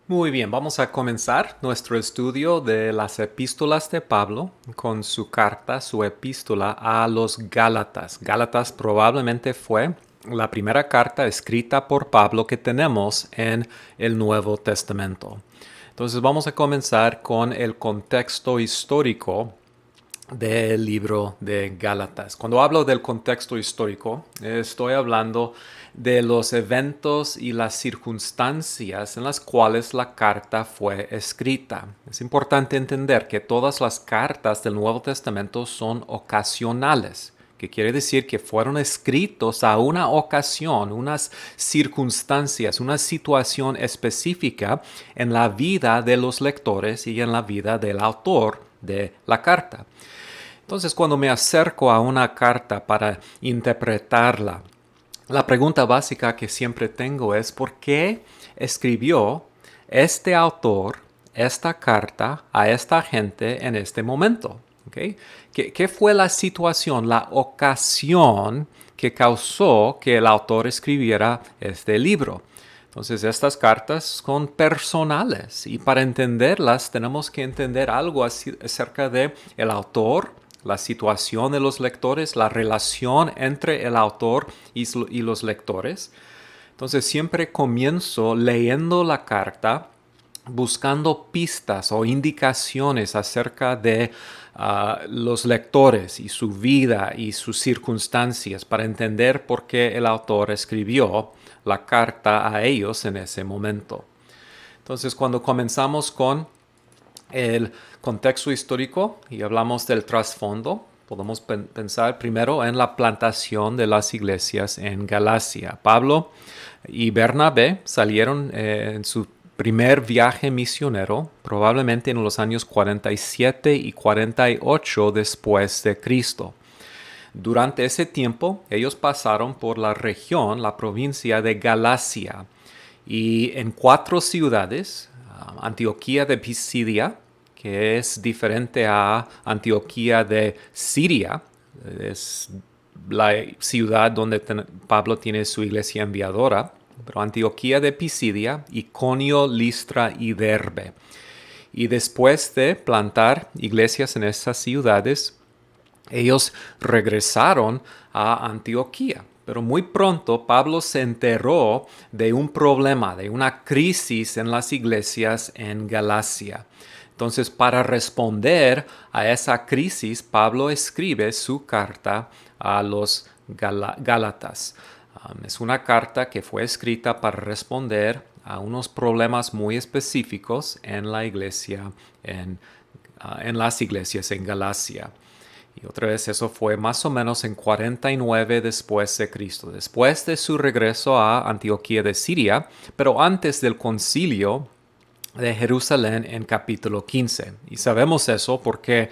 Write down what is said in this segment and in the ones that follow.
Muy bien, vamos a comenzar nuestro estudio de las epístolas de Pablo con su carta, su epístola a los Gálatas. Gálatas probablemente fue la primera carta escrita por Pablo que tenemos en el Nuevo Testamento. Entonces vamos a comenzar con el contexto histórico del libro de Gálatas. Cuando hablo del contexto histórico, estoy hablando de los eventos y las circunstancias en las cuales la carta fue escrita. Es importante entender que todas las cartas del Nuevo Testamento son ocasionales, que quiere decir que fueron escritos a una ocasión, unas circunstancias, una situación específica en la vida de los lectores y en la vida del autor de la carta. Entonces, cuando me acerco a una carta para interpretarla, la pregunta básica que siempre tengo es ¿por qué escribió este autor esta carta a esta gente en este momento? ¿Okay? ¿Qué fue la situación, la ocasión que causó que el autor escribiera este libro? Entonces, estas cartas son personales y para entenderlas tenemos que entender algo acerca de el autor, la situación de los lectores, la relación entre el autor y los lectores. Entonces, siempre comienzo leyendo la carta buscando pistas o indicaciones acerca de los lectores y su vida y sus circunstancias para entender por qué el autor escribió la carta a ellos en ese momento. Entonces, cuando comenzamos con el contexto histórico y hablamos del trasfondo, podemos pensar primero en la plantación de las iglesias en Galacia. Pablo y Bernabé salieron en su primer viaje misionero, probablemente en los años 47 y 48 después de Cristo. Durante ese tiempo, ellos pasaron por la región, la provincia de Galacia, y en 4 ciudades, Antioquía de Pisidia, que es diferente a Antioquía de Siria, es la ciudad donde Pablo tiene su iglesia enviadora, pero Antioquía de Pisidia, Iconio, Listra y Derbe. Y después de plantar iglesias en estas ciudades, ellos regresaron a Antioquía. Pero muy pronto Pablo se enteró de un problema, de una crisis en las iglesias en Galacia. Entonces, para responder a esa crisis, Pablo escribe su carta a los Gálatas. Es una carta que fue escrita para responder a unos problemas muy específicos en la iglesia, en las iglesias en Galacia. Y otra vez eso fue más o menos en 49 después de Cristo, después de su regreso a Antioquía de Siria, pero antes del concilio de Jerusalén en capítulo 15. Y sabemos eso porque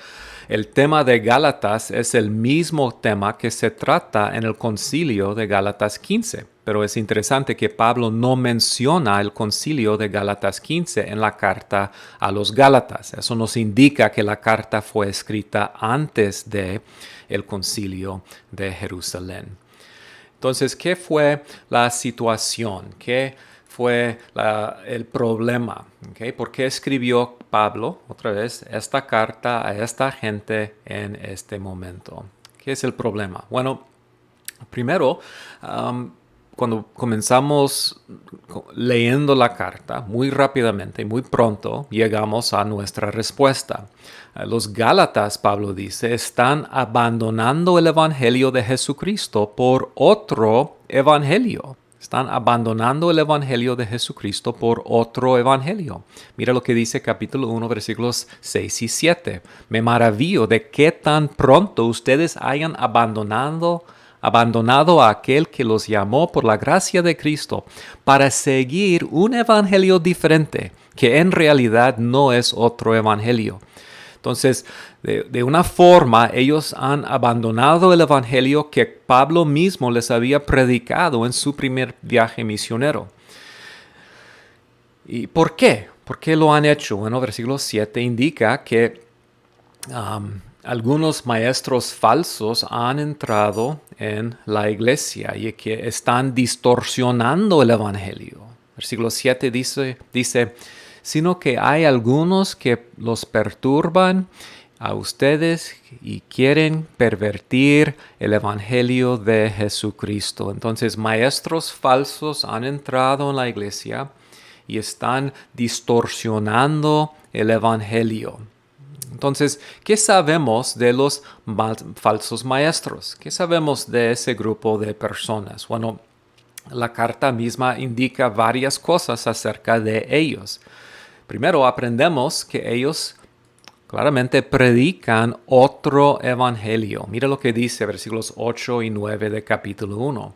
el tema de Gálatas es el mismo tema que se trata en el concilio de Gálatas 15. Pero es interesante que Pablo no menciona el concilio de Gálatas 15 en la carta a los Gálatas. Eso nos indica que la carta fue escrita antes de el concilio de Jerusalén. Entonces, ¿qué fue la situación? ¿Qué fue el problema? ¿Okay? ¿Por qué escribió Pablo, otra vez, esta carta a esta gente en este momento? ¿Qué es el problema? Bueno, primero, cuando comenzamos leyendo la carta, muy rápidamente, muy pronto, llegamos a nuestra respuesta. Los Gálatas, Pablo dice, están abandonando el evangelio de Jesucristo por otro evangelio. Están abandonando el evangelio de Jesucristo por otro evangelio. Mira lo que dice capítulo 1, versículos 6 y 7. Me maravillo de que tan pronto ustedes hayan abandonado a aquel que los llamó por la gracia de Cristo para seguir un evangelio diferente, que en realidad no es otro evangelio. Entonces, de una forma, ellos han abandonado el evangelio que Pablo mismo les había predicado en su primer viaje misionero. ¿Y por qué? ¿Por qué lo han hecho? Bueno, versículo 7 indica que algunos maestros falsos han entrado en la iglesia y que están distorsionando el evangelio. Versículo 7 dice sino que hay algunos que los perturban a ustedes y quieren pervertir el evangelio de Jesucristo. Entonces, maestros falsos han entrado en la iglesia y están distorsionando el evangelio. Entonces, ¿qué sabemos de los falsos maestros? ¿Qué sabemos de ese grupo de personas? Bueno, la carta misma indica varias cosas acerca de ellos. Primero, aprendemos que ellos claramente predican otro evangelio. Mira lo que dice versículos 8 y 9 de capítulo 1.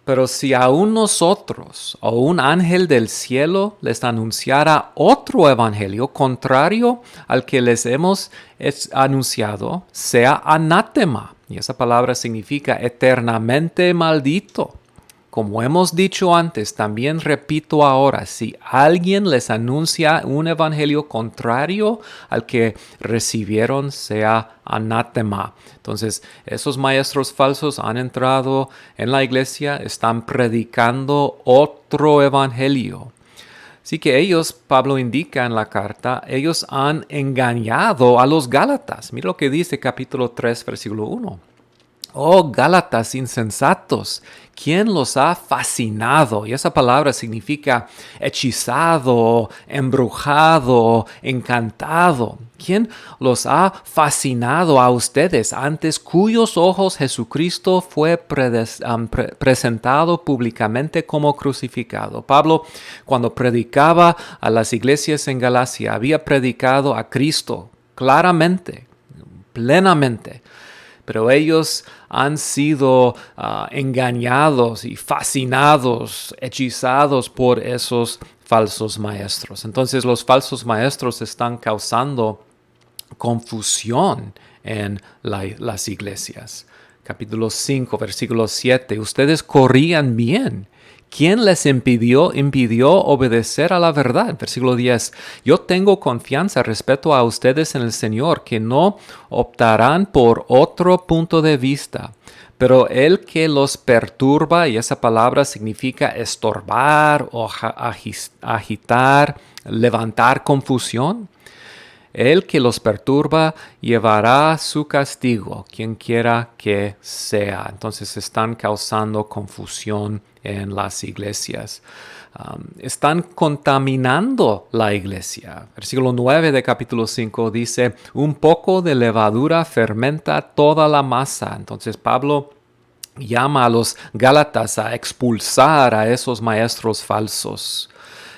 Pero si aún nosotros o un ángel del cielo les anunciara otro evangelio contrario al que les hemos anunciado, sea anátema. Y esa palabra significa eternamente maldito. Como hemos dicho antes, también repito ahora, si alguien les anuncia un evangelio contrario al que recibieron, sea anátema. Entonces, esos maestros falsos han entrado en la iglesia, están predicando otro evangelio. Así que ellos, Pablo indica en la carta, ellos han engañado a los Gálatas. Mira lo que dice capítulo 3, versículo 1. Oh, Gálatas insensatos, ¿quién los ha fascinado? Y esa palabra significa hechizado, embrujado, encantado. ¿Quién los ha fascinado a ustedes, antes cuyos ojos Jesucristo fue presentado públicamente como crucificado? Pablo, cuando predicaba a las iglesias en Galacia, había predicado a Cristo claramente, plenamente. Pero ellos han sido engañados y fascinados, hechizados por esos falsos maestros. Entonces los falsos maestros están causando confusión en las iglesias. Capítulo 5, versículo 7. Ustedes corrían bien. ¿Quién les impidió obedecer a la verdad? Versículo 10. Yo tengo confianza respecto a ustedes en el Señor, que no optarán por otro punto de vista. Pero el que los perturba, y esa palabra significa estorbar o agitar, levantar confusión. El que los perturba llevará su castigo, quien quiera que sea. Entonces están causando confusión en las iglesias. Están contaminando la iglesia. Versículo 9 de capítulo 5 dice, un poco de levadura fermenta toda la masa. Entonces Pablo llama a los Gálatas a expulsar a esos maestros falsos.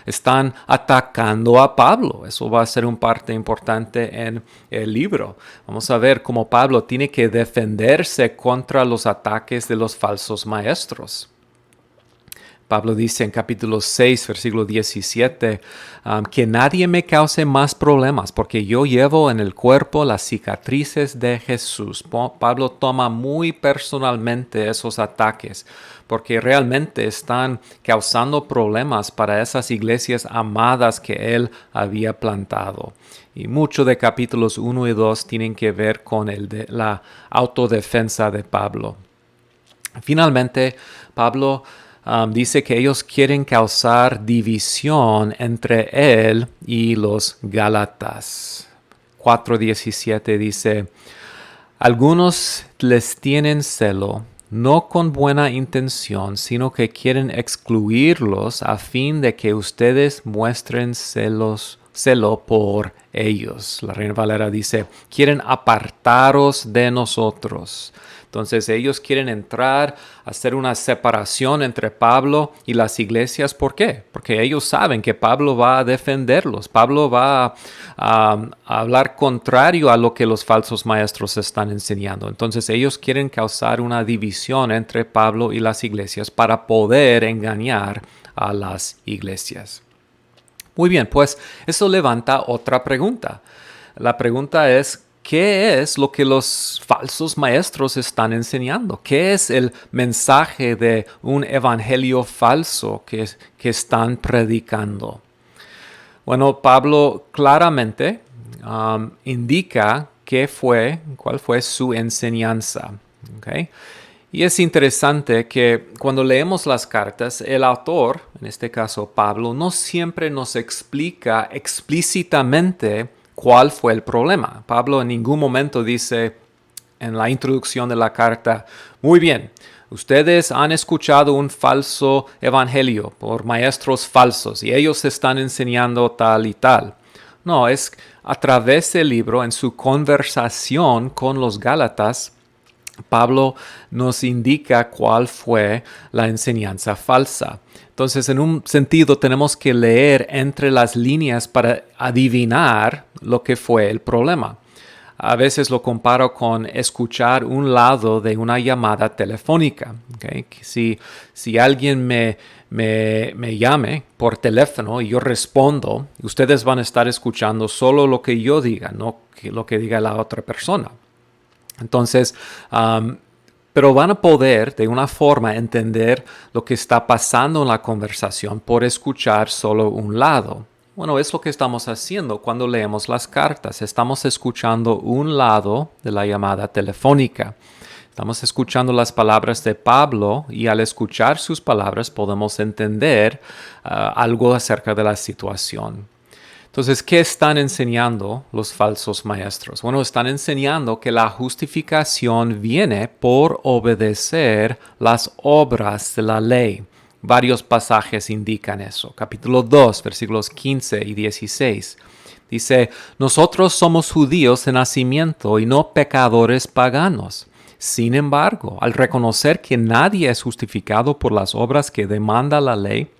Están atacando a Pablo. Eso va a ser una parte importante en el libro. Vamos a ver cómo Pablo tiene que defenderse contra los ataques de los falsos maestros. Pablo dice en capítulo 6, versículo 17, que nadie me cause más problemas, porque yo llevo en el cuerpo las cicatrices de Jesús. Pablo toma muy personalmente esos ataques, porque realmente están causando problemas para esas iglesias amadas que él había plantado. Y mucho de capítulos 1 y 2 tienen que ver con la autodefensa de Pablo. Finalmente, Pablo dice que ellos quieren causar división entre él y los Gálatas. 4:17 dice, algunos les tienen celo, no con buena intención, sino que quieren excluirlos a fin de que ustedes muestren celo por ellos. La Reina Valera dice, quieren apartaros de nosotros. Entonces ellos quieren entrar, hacer una separación entre Pablo y las iglesias. ¿Por qué? Porque ellos saben que Pablo va a defenderlos. Pablo va a hablar contrario a lo que los falsos maestros están enseñando. Entonces ellos quieren causar una división entre Pablo y las iglesias para poder engañar a las iglesias. Muy bien, pues eso levanta otra pregunta. La pregunta es, ¿qué es lo que los falsos maestros están enseñando? ¿Qué es el mensaje de un evangelio falso que están predicando? Bueno, Pablo claramente indica cuál fue su enseñanza. ¿Okay? Y es interesante que cuando leemos las cartas, el autor, en este caso Pablo, no siempre nos explica explícitamente cuál fue el problema. Pablo en ningún momento dice en la introducción de la carta, muy bien, ustedes han escuchado un falso evangelio por maestros falsos y ellos están enseñando tal y tal. No, es a través del libro, en su conversación con los Gálatas, Pablo nos indica cuál fue la enseñanza falsa. Entonces, en un sentido, tenemos que leer entre las líneas para adivinar lo que fue el problema. A veces lo comparo con escuchar un lado de una llamada telefónica. ¿Okay? Si alguien me llame por teléfono y yo respondo, ustedes van a estar escuchando solo lo que yo diga, no lo que diga la otra persona. Entonces, pero van a poder de una forma entender lo que está pasando en la conversación por escuchar solo un lado. Bueno, es lo que estamos haciendo cuando leemos las cartas. Estamos escuchando un lado de la llamada telefónica. Estamos escuchando las palabras de Pablo y al escuchar sus palabras podemos entender algo acerca de la situación. Entonces, ¿qué están enseñando los falsos maestros? Bueno, están enseñando que la justificación viene por obedecer las obras de la ley. Varios pasajes indican eso. Capítulo 2, versículos 15 y 16. Dice, nosotros somos judíos de nacimiento y no pecadores paganos. Sin embargo, al reconocer que nadie es justificado por las obras que demanda la ley,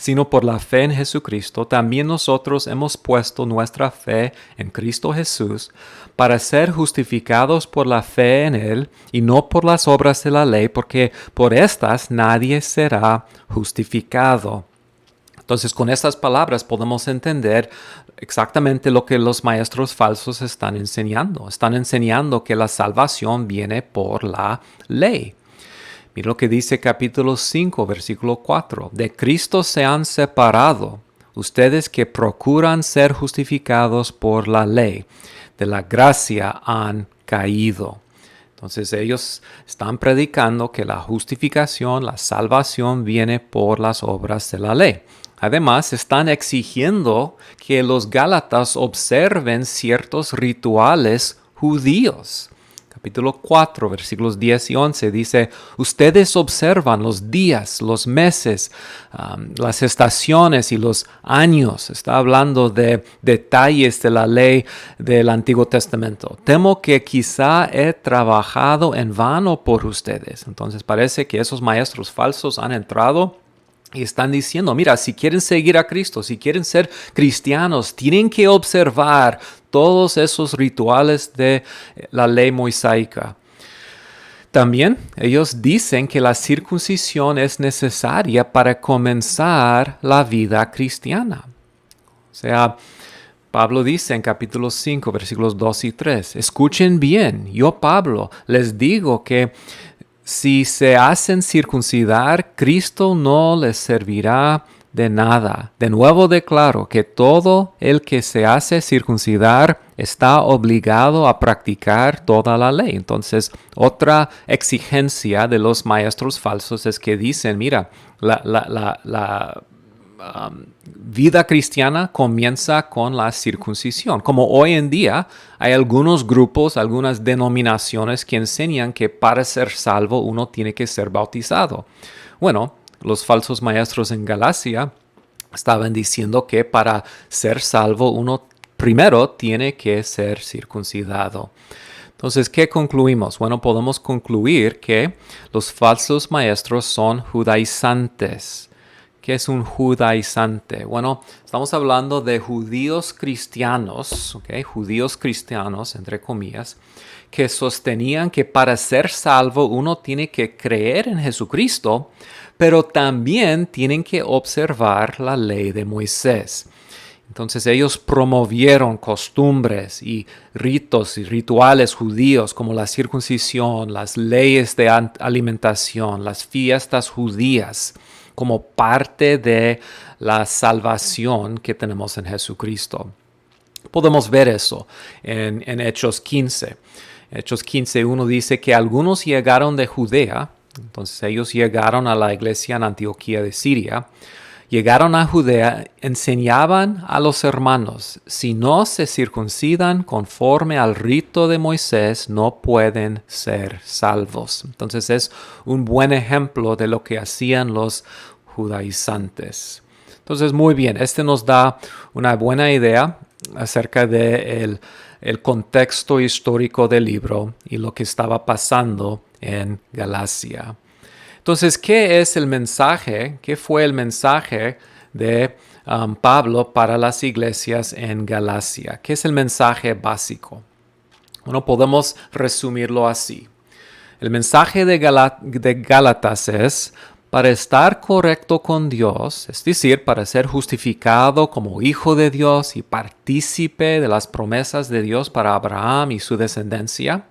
sino por la fe en Jesucristo, también nosotros hemos puesto nuestra fe en Cristo Jesús para ser justificados por la fe en Él y no por las obras de la ley, porque por estas nadie será justificado. Entonces, con estas palabras podemos entender exactamente lo que los maestros falsos están enseñando. Están enseñando que la salvación viene por la ley. Mira lo que dice capítulo 5, versículo 4. De Cristo se han separado ustedes que procuran ser justificados por la ley. De la gracia han caído. Entonces ellos están predicando que la justificación, la salvación viene por las obras de la ley. Además, están exigiendo que los gálatas observen ciertos rituales judíos. Capítulo 4, versículos 10 y 11 dice, ustedes observan los días, los meses, las estaciones y los años. Está hablando de detalles de la ley del Antiguo Testamento. Temo que quizá he trabajado en vano por ustedes. Entonces parece que esos maestros falsos han entrado y están diciendo, mira, si quieren seguir a Cristo, si quieren ser cristianos, tienen que observar todos esos rituales de la ley mosaica. También ellos dicen que la circuncisión es necesaria para comenzar la vida cristiana. O sea, Pablo dice en capítulo 5, versículos 2 y 3, escuchen bien, yo Pablo les digo que si se hacen circuncidar, Cristo no les servirá de nada. De nuevo declaro que todo el que se hace circuncidar está obligado a practicar toda la ley. Entonces, otra exigencia de los maestros falsos es que dicen, mira, la vida cristiana comienza con la circuncisión. Como hoy en día hay algunos grupos, algunas denominaciones que enseñan que para ser salvo uno tiene que ser bautizado. Bueno, los falsos maestros en Galacia estaban diciendo que para ser salvo uno primero tiene que ser circuncidado. Entonces, ¿qué concluimos? Bueno, podemos concluir que los falsos maestros son judaizantes. ¿Qué es un judaizante? Bueno, estamos hablando de judíos cristianos, ¿okay? Judíos cristianos, entre comillas, que sostenían que para ser salvo uno tiene que creer en Jesucristo, pero también tienen que observar la ley de Moisés. Entonces ellos promovieron costumbres y ritos y rituales judíos como la circuncisión, las leyes de alimentación, las fiestas judías, como parte de la salvación que tenemos en Jesucristo. Podemos ver eso en Hechos 15. Hechos 15:1 dice que algunos llegaron de Judea, entonces ellos llegaron a la iglesia en Antioquía de Siria. Llegaron a Judea, enseñaban a los hermanos, si no se circuncidan conforme al rito de Moisés, no pueden ser salvos. Entonces es un buen ejemplo de lo que hacían los judaizantes. Entonces, muy bien, este nos da una buena idea acerca del contexto histórico del libro y lo que estaba pasando en Galacia. Entonces, ¿qué es el mensaje? ¿Qué fue el mensaje de Pablo para las iglesias en Galacia? ¿Qué es el mensaje básico? Bueno, podemos resumirlo así. El mensaje de Gálatas es: para estar correcto con Dios, es decir, para ser justificado como hijo de Dios y partícipe de las promesas de Dios para Abraham y su descendencia,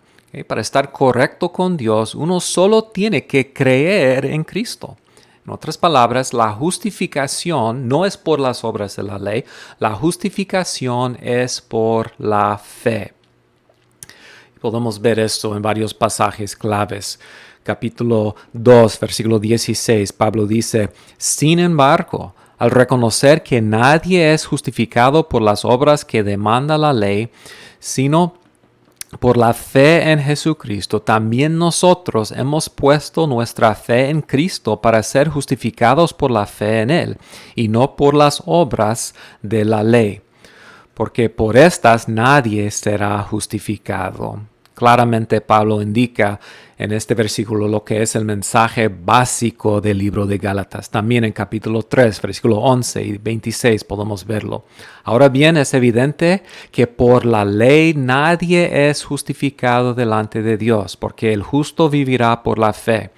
para estar correcto con Dios, uno solo tiene que creer en Cristo. En otras palabras, la justificación no es por las obras de la ley, la justificación es por la fe. Podemos ver esto en varios pasajes claves. Capítulo 2, versículo 16, Pablo dice: sin embargo, al reconocer que nadie es justificado por las obras que demanda la ley, sino por la fe en Jesucristo, también nosotros hemos puesto nuestra fe en Cristo para ser justificados por la fe en Él, y no por las obras de la ley, porque por estas nadie será justificado. Claramente Pablo indica en este versículo lo que es el mensaje básico del libro de Gálatas. También en capítulo 3, versículo 11 y 26 podemos verlo. Ahora bien, es evidente que por la ley nadie es justificado delante de Dios, porque el justo vivirá por la fe.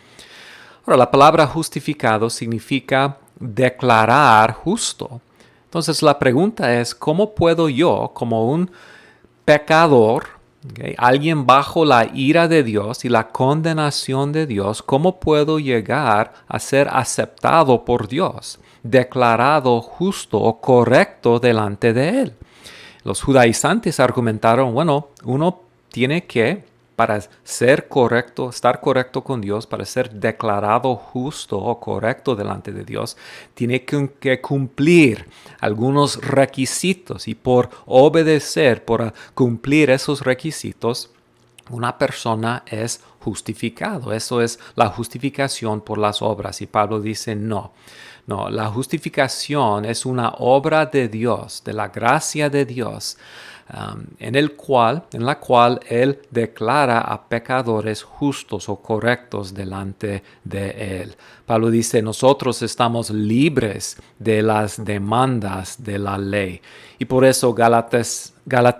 Ahora, la palabra justificado significa declarar justo. Entonces la pregunta es: ¿cómo puedo yo, como un pecador, alguien bajo la ira de Dios y la condenación de Dios, cómo puedo llegar a ser aceptado por Dios, declarado justo o correcto delante de Él? Los judaizantes argumentaron: bueno, uno tiene que, para ser correcto, estar correcto con Dios, para ser declarado justo o correcto delante de Dios, tiene que cumplir algunos requisitos, y por obedecer, por cumplir esos requisitos, una persona es justificado. Eso es la justificación por las obras. Y Pablo dice: no, la justificación es una obra de Dios, de la gracia de Dios, en la cual Él declara a pecadores justos o correctos delante de Él. Pablo dice: nosotros estamos libres de las demandas de la ley. Y por eso Gálatas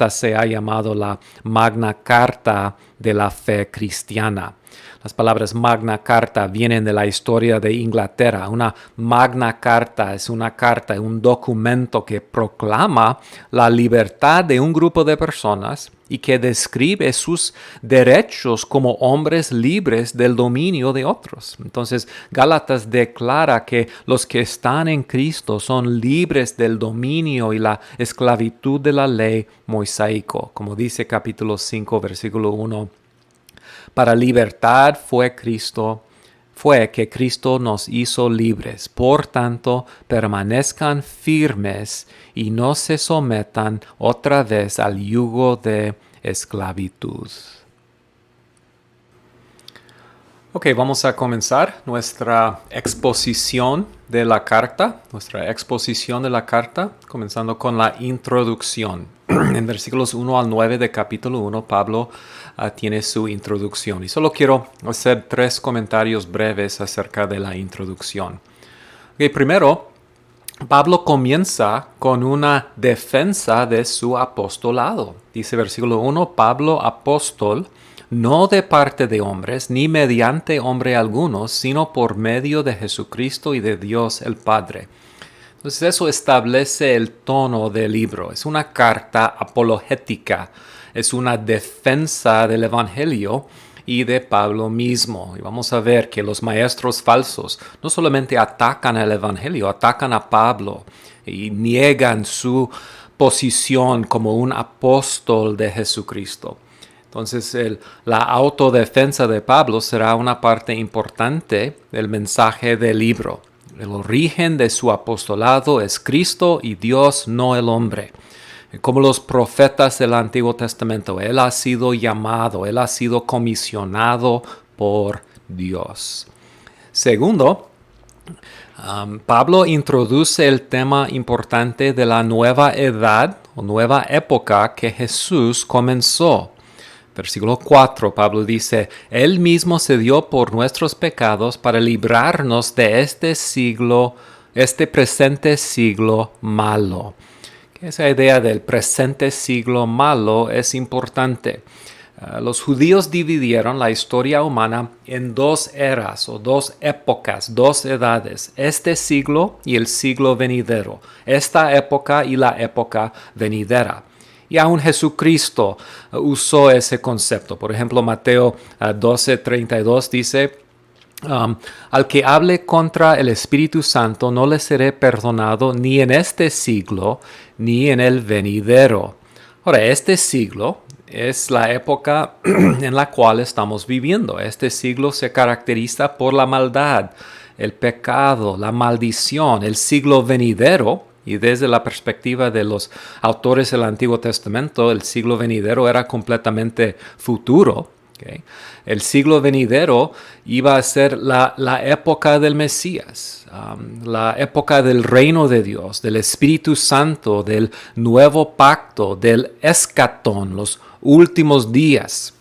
se ha llamado la Magna Carta de la fe cristiana. Las palabras Magna Carta vienen de la historia de Inglaterra. Una Magna Carta es una carta, un documento que proclama la libertad de un grupo de personas y que describe sus derechos como hombres libres del dominio de otros. Entonces, Gálatas declara que los que están en Cristo son libres del dominio y la esclavitud de la ley mosaico. Como dice capítulo 5, versículo 1, para libertad fue que Cristo nos hizo libres. Por tanto, permanezcan firmes y no se sometan otra vez al yugo de esclavitud. Ok, vamos a comenzar nuestra exposición de la carta, comenzando con la introducción. En versículos 1 al 9 de capítulo 1, Pablo tiene su introducción. Y solo quiero hacer 3 comentarios breves acerca de la introducción. Okay, primero, Pablo comienza con una defensa de su apostolado. Dice versículo 1, Pablo, apóstol, no de parte de hombres, ni mediante hombre alguno, sino por medio de Jesucristo y de Dios el Padre. Entonces eso establece el tono del libro. Es una carta apologética, es una defensa del Evangelio y de Pablo mismo. Y vamos a ver que los maestros falsos no solamente atacan al Evangelio, atacan a Pablo y niegan su posición como un apóstol de Jesucristo. Entonces la autodefensa de Pablo será una parte importante del mensaje del libro. El origen de su apostolado es Cristo y Dios, no el hombre. Como los profetas del Antiguo Testamento, Él ha sido llamado, Él ha sido comisionado por Dios. Segundo, Pablo introduce el tema importante de la nueva edad o nueva época que Jesús comenzó. Versículo 4, Pablo dice, Él mismo se dio por nuestros pecados para librarnos de este siglo, este presente siglo malo. Esa idea del presente siglo malo es importante. Los judíos dividieron la historia humana en dos eras o dos épocas, dos edades, este siglo y el siglo venidero, esta época y la época venidera. Y aún Jesucristo usó ese concepto. Por ejemplo, Mateo 12:32 dice, al que hable contra el Espíritu Santo no le seré perdonado ni en este siglo ni en el venidero. Ahora, este siglo es la época en la cual estamos viviendo. Este siglo se caracteriza por la maldad, el pecado, la maldición. El siglo venidero, y desde la perspectiva de los autores del Antiguo Testamento, el siglo venidero era completamente futuro. Okay. El siglo venidero iba a ser la época del Mesías, la época del reino de Dios, del Espíritu Santo, del nuevo pacto, del escatón, los últimos días.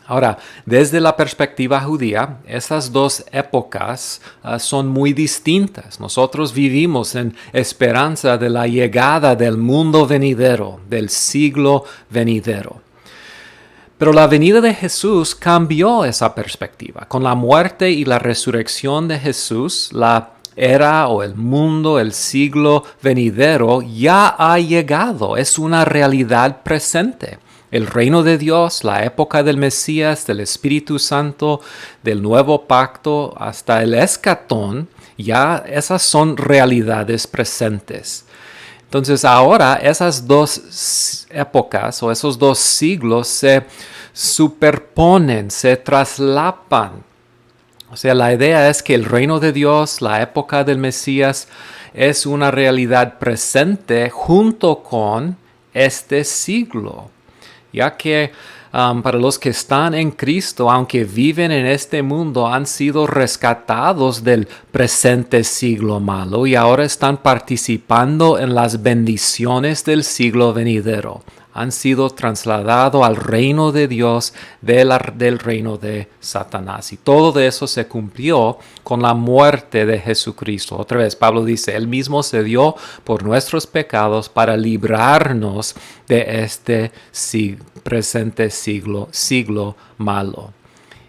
Ahora, desde la perspectiva judía, esas dos épocas son muy distintas. Nosotros vivimos en esperanza de la llegada del mundo venidero, del siglo venidero. Pero la venida de Jesús cambió esa perspectiva. Con la muerte y la resurrección de Jesús, la era o el mundo, el siglo venidero ya ha llegado. Es una realidad presente. El reino de Dios, la época del Mesías, del Espíritu Santo, del nuevo pacto, hasta el escatón, ya esas son realidades presentes. Entonces ahora esas dos épocas o esos dos siglos se superponen, se traslapan. O sea, la idea es que el reino de Dios, la época del Mesías, es una realidad presente junto con este siglo. Ya que para los que están en Cristo, aunque viven en este mundo, han sido rescatados del presente siglo malo y ahora están participando en las bendiciones del siglo venidero. Han sido trasladados al reino de Dios del reino de Satanás. Y todo de eso se cumplió con la muerte de Jesucristo. Otra vez, Pablo dice, Él mismo se dio por nuestros pecados para librarnos de este presente siglo malo.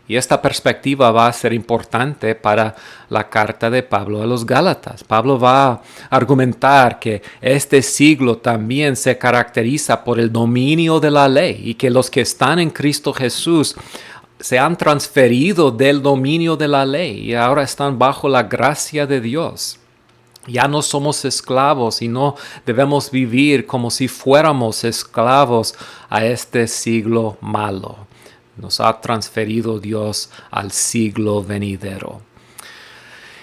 Y esta perspectiva va a ser importante para la carta de Pablo a los Gálatas. Pablo va a argumentar que este siglo también se caracteriza por el dominio de la ley y que los que están en Cristo Jesús se han transferido del dominio de la ley y ahora están bajo la gracia de Dios. Ya no somos esclavos y no debemos vivir como si fuéramos esclavos a este siglo malo. Nos ha transferido Dios al siglo venidero.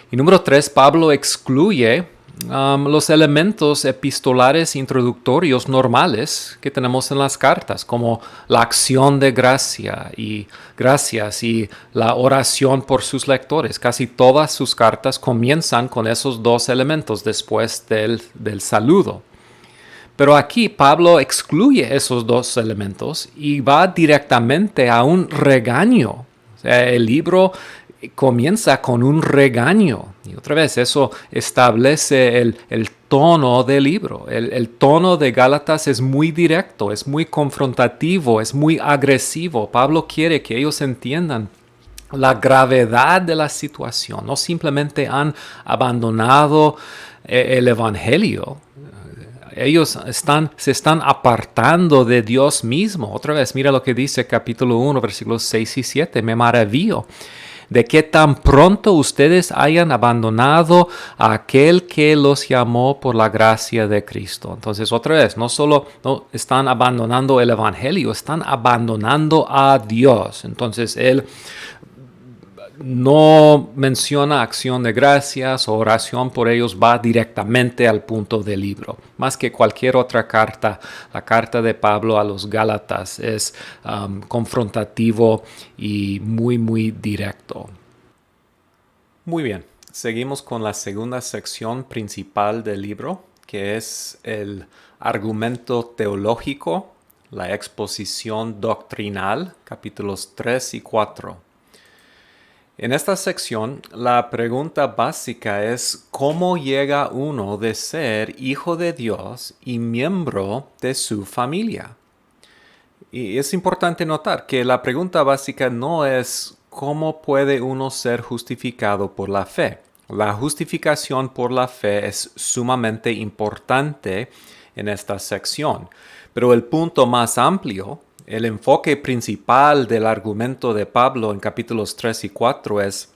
Y número 3, Pablo excluye los elementos epistolares introductorios normales que tenemos en las cartas, como la acción de gracias y la oración por sus lectores. Casi todas sus cartas comienzan con esos dos elementos después del saludo. Pero aquí Pablo excluye esos dos elementos y va directamente a un regaño. O sea, el libro comienza con un regaño. Y otra vez, eso establece el tono del libro. El tono de Gálatas es muy directo, es muy confrontativo, es muy agresivo. Pablo quiere que ellos entiendan la gravedad de la situación. No simplemente han abandonado el evangelio. Ellos se están apartando de Dios mismo. Otra vez, mira lo que dice capítulo 1, versículos 6 y 7. Me maravillo de que tan pronto ustedes hayan abandonado a aquel que los llamó por la gracia de Cristo. Entonces, otra vez, no solo no están abandonando el evangelio, están abandonando a Dios. Entonces, él no menciona acción de gracias o oración por ellos, va directamente al punto del libro. Más que cualquier otra carta, la carta de Pablo a los Gálatas es confrontativo y muy directo. Muy bien, seguimos con la segunda sección principal del libro, que es el argumento teológico, la exposición doctrinal, capítulos 3 y 4. En esta sección, la pregunta básica es ¿cómo llega uno de ser hijo de Dios y miembro de su familia? Y es importante notar que la pregunta básica no es ¿cómo puede uno ser justificado por la fe? La justificación por la fe es sumamente importante en esta sección, pero el punto más amplio, el enfoque principal del argumento de Pablo en capítulos 3 y 4 es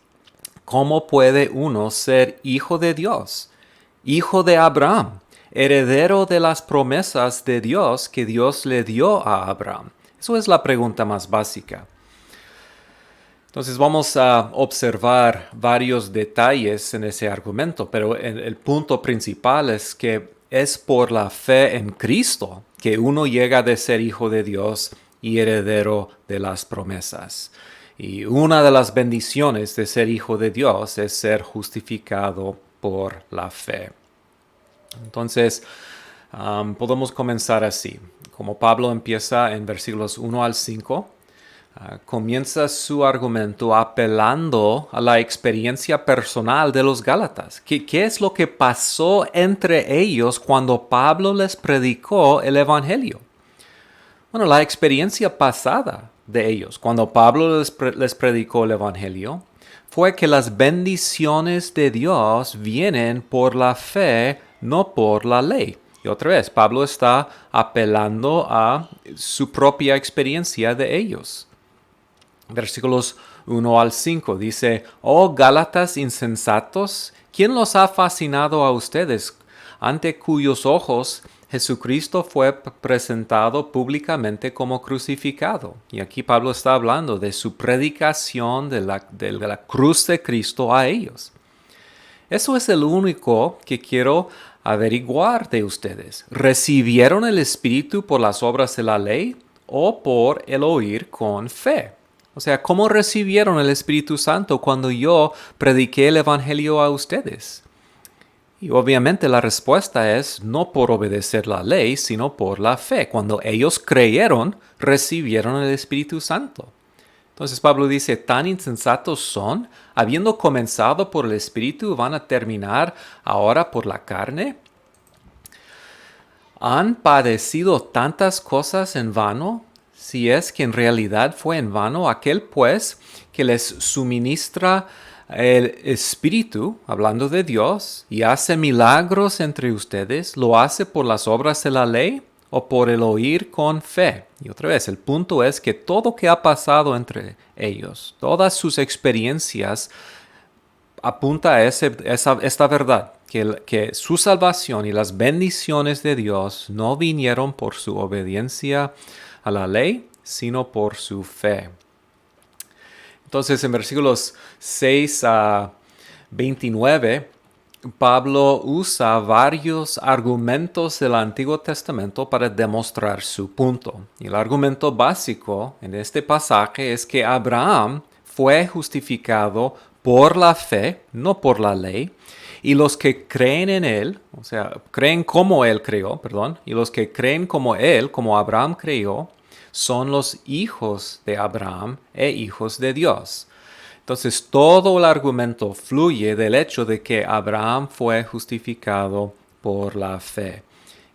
¿cómo puede uno ser hijo de Dios, hijo de Abraham, heredero de las promesas de Dios que Dios le dio a Abraham? Eso es la pregunta más básica. Entonces vamos a observar varios detalles en ese argumento, pero el punto principal es que es por la fe en Cristo que uno llega de ser hijo de Dios y heredero de las promesas. Y una de las bendiciones de ser hijo de Dios es ser justificado por la fe. Entonces, podemos comenzar así. Como Pablo empieza en versículos 1 al 5, comienza su argumento apelando a la experiencia personal de los Gálatas. ¿Qué es lo que pasó entre ellos cuando Pablo les predicó el Evangelio? Bueno, la experiencia pasada de ellos, cuando Pablo les predicó el Evangelio, fue que las bendiciones de Dios vienen por la fe, no por la ley. Y otra vez, Pablo está apelando a su propia experiencia de ellos. Versículos 1 al 5 dice, «Oh Gálatas insensatos, ¿quién los ha fascinado a ustedes, ante cuyos ojos Jesucristo fue presentado públicamente como crucificado?» Y aquí Pablo está hablando de su predicación de la cruz de Cristo a ellos. Eso es el único que quiero averiguar de ustedes. ¿Recibieron el Espíritu por las obras de la ley o por el oír con fe? O sea, ¿cómo recibieron el Espíritu Santo cuando yo prediqué el Evangelio a ustedes? Y obviamente la respuesta es no por obedecer la ley, sino por la fe. Cuando ellos creyeron, recibieron el Espíritu Santo. Entonces Pablo dice, ¿tan insensatos son? Habiendo comenzado por el Espíritu, ¿van a terminar ahora por la carne? ¿Han padecido tantas cosas en vano? Si es que en realidad fue en vano, aquel pues que les suministra el Espíritu, hablando de Dios, y hace milagros entre ustedes, ¿lo hace por las obras de la ley o por el oír con fe? Y otra vez, el punto es que todo que ha pasado entre ellos, todas sus experiencias, apunta a esta verdad, que su salvación y las bendiciones de Dios no vinieron por su obediencia a la ley, sino por su fe. Entonces, en versículos 6 a 29, Pablo usa varios argumentos del Antiguo Testamento para demostrar su punto. Y el argumento básico en este pasaje es que Abraham fue justificado por la fe, no por la ley, y los que creen en él, o sea, creen como él creó, y los que creen como él, como Abraham creyó, son los hijos de Abraham e hijos de Dios. Entonces todo el argumento fluye del hecho de que Abraham fue justificado por la fe.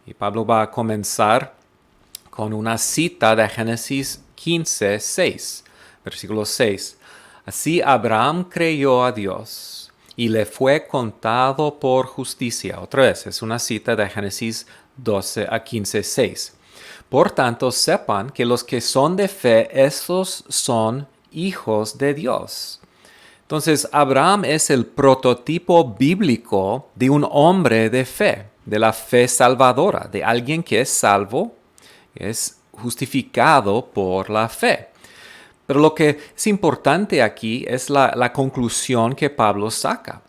Y Pablo va a comenzar con una cita de Génesis 15, 6, versículo 6. Así Abraham creyó a Dios y le fue contado por justicia. Otra vez, es una cita de Génesis 12 a 15, 6. Por tanto, sepan que los que son de fe, estos son hijos de Dios. Entonces, Abraham es el prototipo bíblico de un hombre de fe, de la fe salvadora, de alguien que es salvo, es justificado por la fe. Pero lo que es importante aquí es la conclusión que Pablo saca.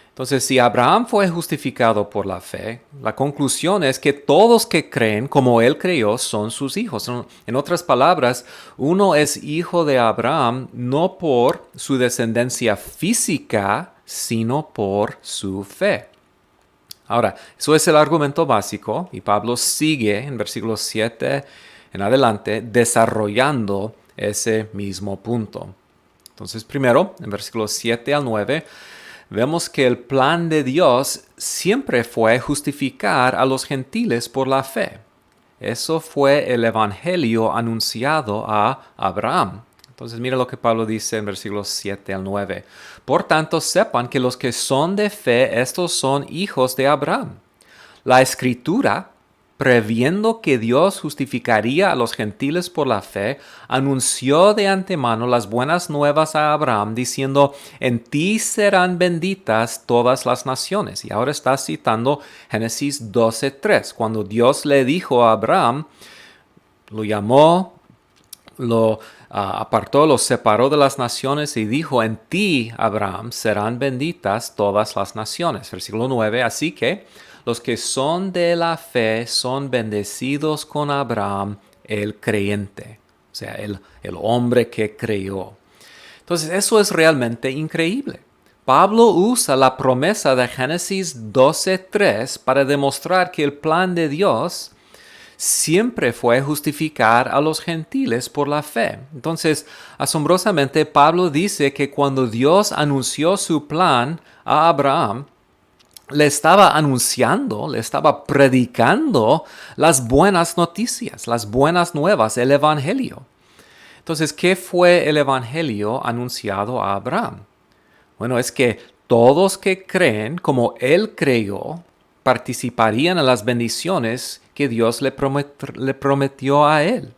Entonces, si Abraham fue justificado por la fe, la conclusión es que todos que creen como él creyó son sus hijos. En otras palabras, uno es hijo de Abraham no por su descendencia física, sino por su fe. Ahora, eso es el argumento básico y Pablo sigue en versículos 7 en adelante desarrollando ese mismo punto. Entonces, primero, en versículos 7 al 9, vemos que el plan de Dios siempre fue justificar a los gentiles por la fe. Eso fue el evangelio anunciado a Abraham. Entonces mira lo que Pablo dice en versículos 7 al 9. Por tanto, sepan que los que son de fe, estos son hijos de Abraham. La Escritura, previendo que Dios justificaría a los gentiles por la fe, anunció de antemano las buenas nuevas a Abraham, diciendo, en ti serán benditas todas las naciones. Y ahora está citando Génesis 12:3, cuando Dios le dijo a Abraham, lo llamó, lo apartó, lo separó de las naciones y dijo, en ti, Abraham, serán benditas todas las naciones. Versículo 9, así que los que son de la fe son bendecidos con Abraham, el creyente, o sea, el hombre que creyó. Entonces, eso es realmente increíble. Pablo usa la promesa de Génesis 12:3 para demostrar que el plan de Dios siempre fue justificar a los gentiles por la fe. Entonces, asombrosamente, Pablo dice que cuando Dios anunció su plan a Abraham, le estaba anunciando, le estaba predicando las buenas noticias, las buenas nuevas, el evangelio. Entonces, ¿qué fue el evangelio anunciado a Abraham? Bueno, es que todos que creen como él creyó participarían en las bendiciones que Dios le prometió a él.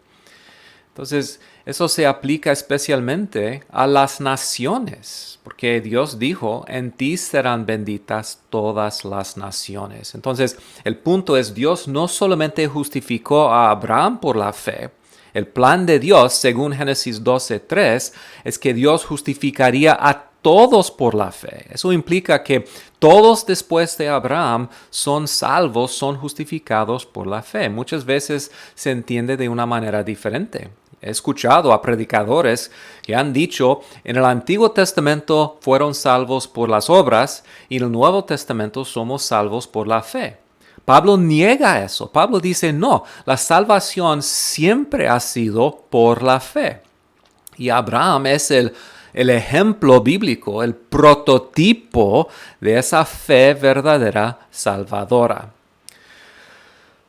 Entonces, eso se aplica especialmente a las naciones, porque Dios dijo, en ti serán benditas todas las naciones. Entonces, el punto es, Dios no solamente justificó a Abraham por la fe. El plan de Dios, según Génesis 12:3, es que Dios justificaría a todos por la fe. Eso implica que todos después de Abraham son salvos, son justificados por la fe. Muchas veces se entiende de una manera diferente. He escuchado a predicadores que han dicho, en el Antiguo Testamento fueron salvos por las obras y en el Nuevo Testamento somos salvos por la fe. Pablo niega eso. Pablo dice, no, la salvación siempre ha sido por la fe. Y Abraham es el ejemplo bíblico, el prototipo de esa fe verdadera salvadora.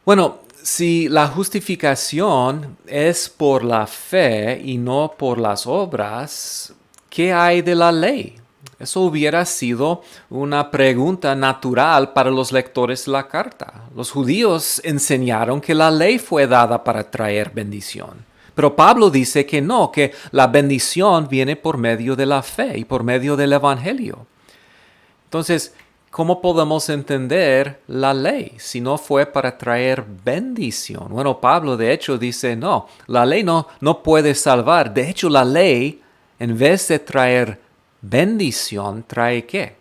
Bueno, si la justificación es por la fe y no por las obras, ¿qué hay de la ley? Eso hubiera sido una pregunta natural para los lectores de la carta. Los judíos enseñaron que la ley fue dada para traer bendición. Pero Pablo dice que no, que la bendición viene por medio de la fe y por medio del evangelio. Entonces, ¿cómo podemos entender la ley si no fue para traer bendición? Bueno, Pablo de hecho dice, no, la ley no puede salvar. De hecho, la ley, en vez de traer bendición, ¿trae qué?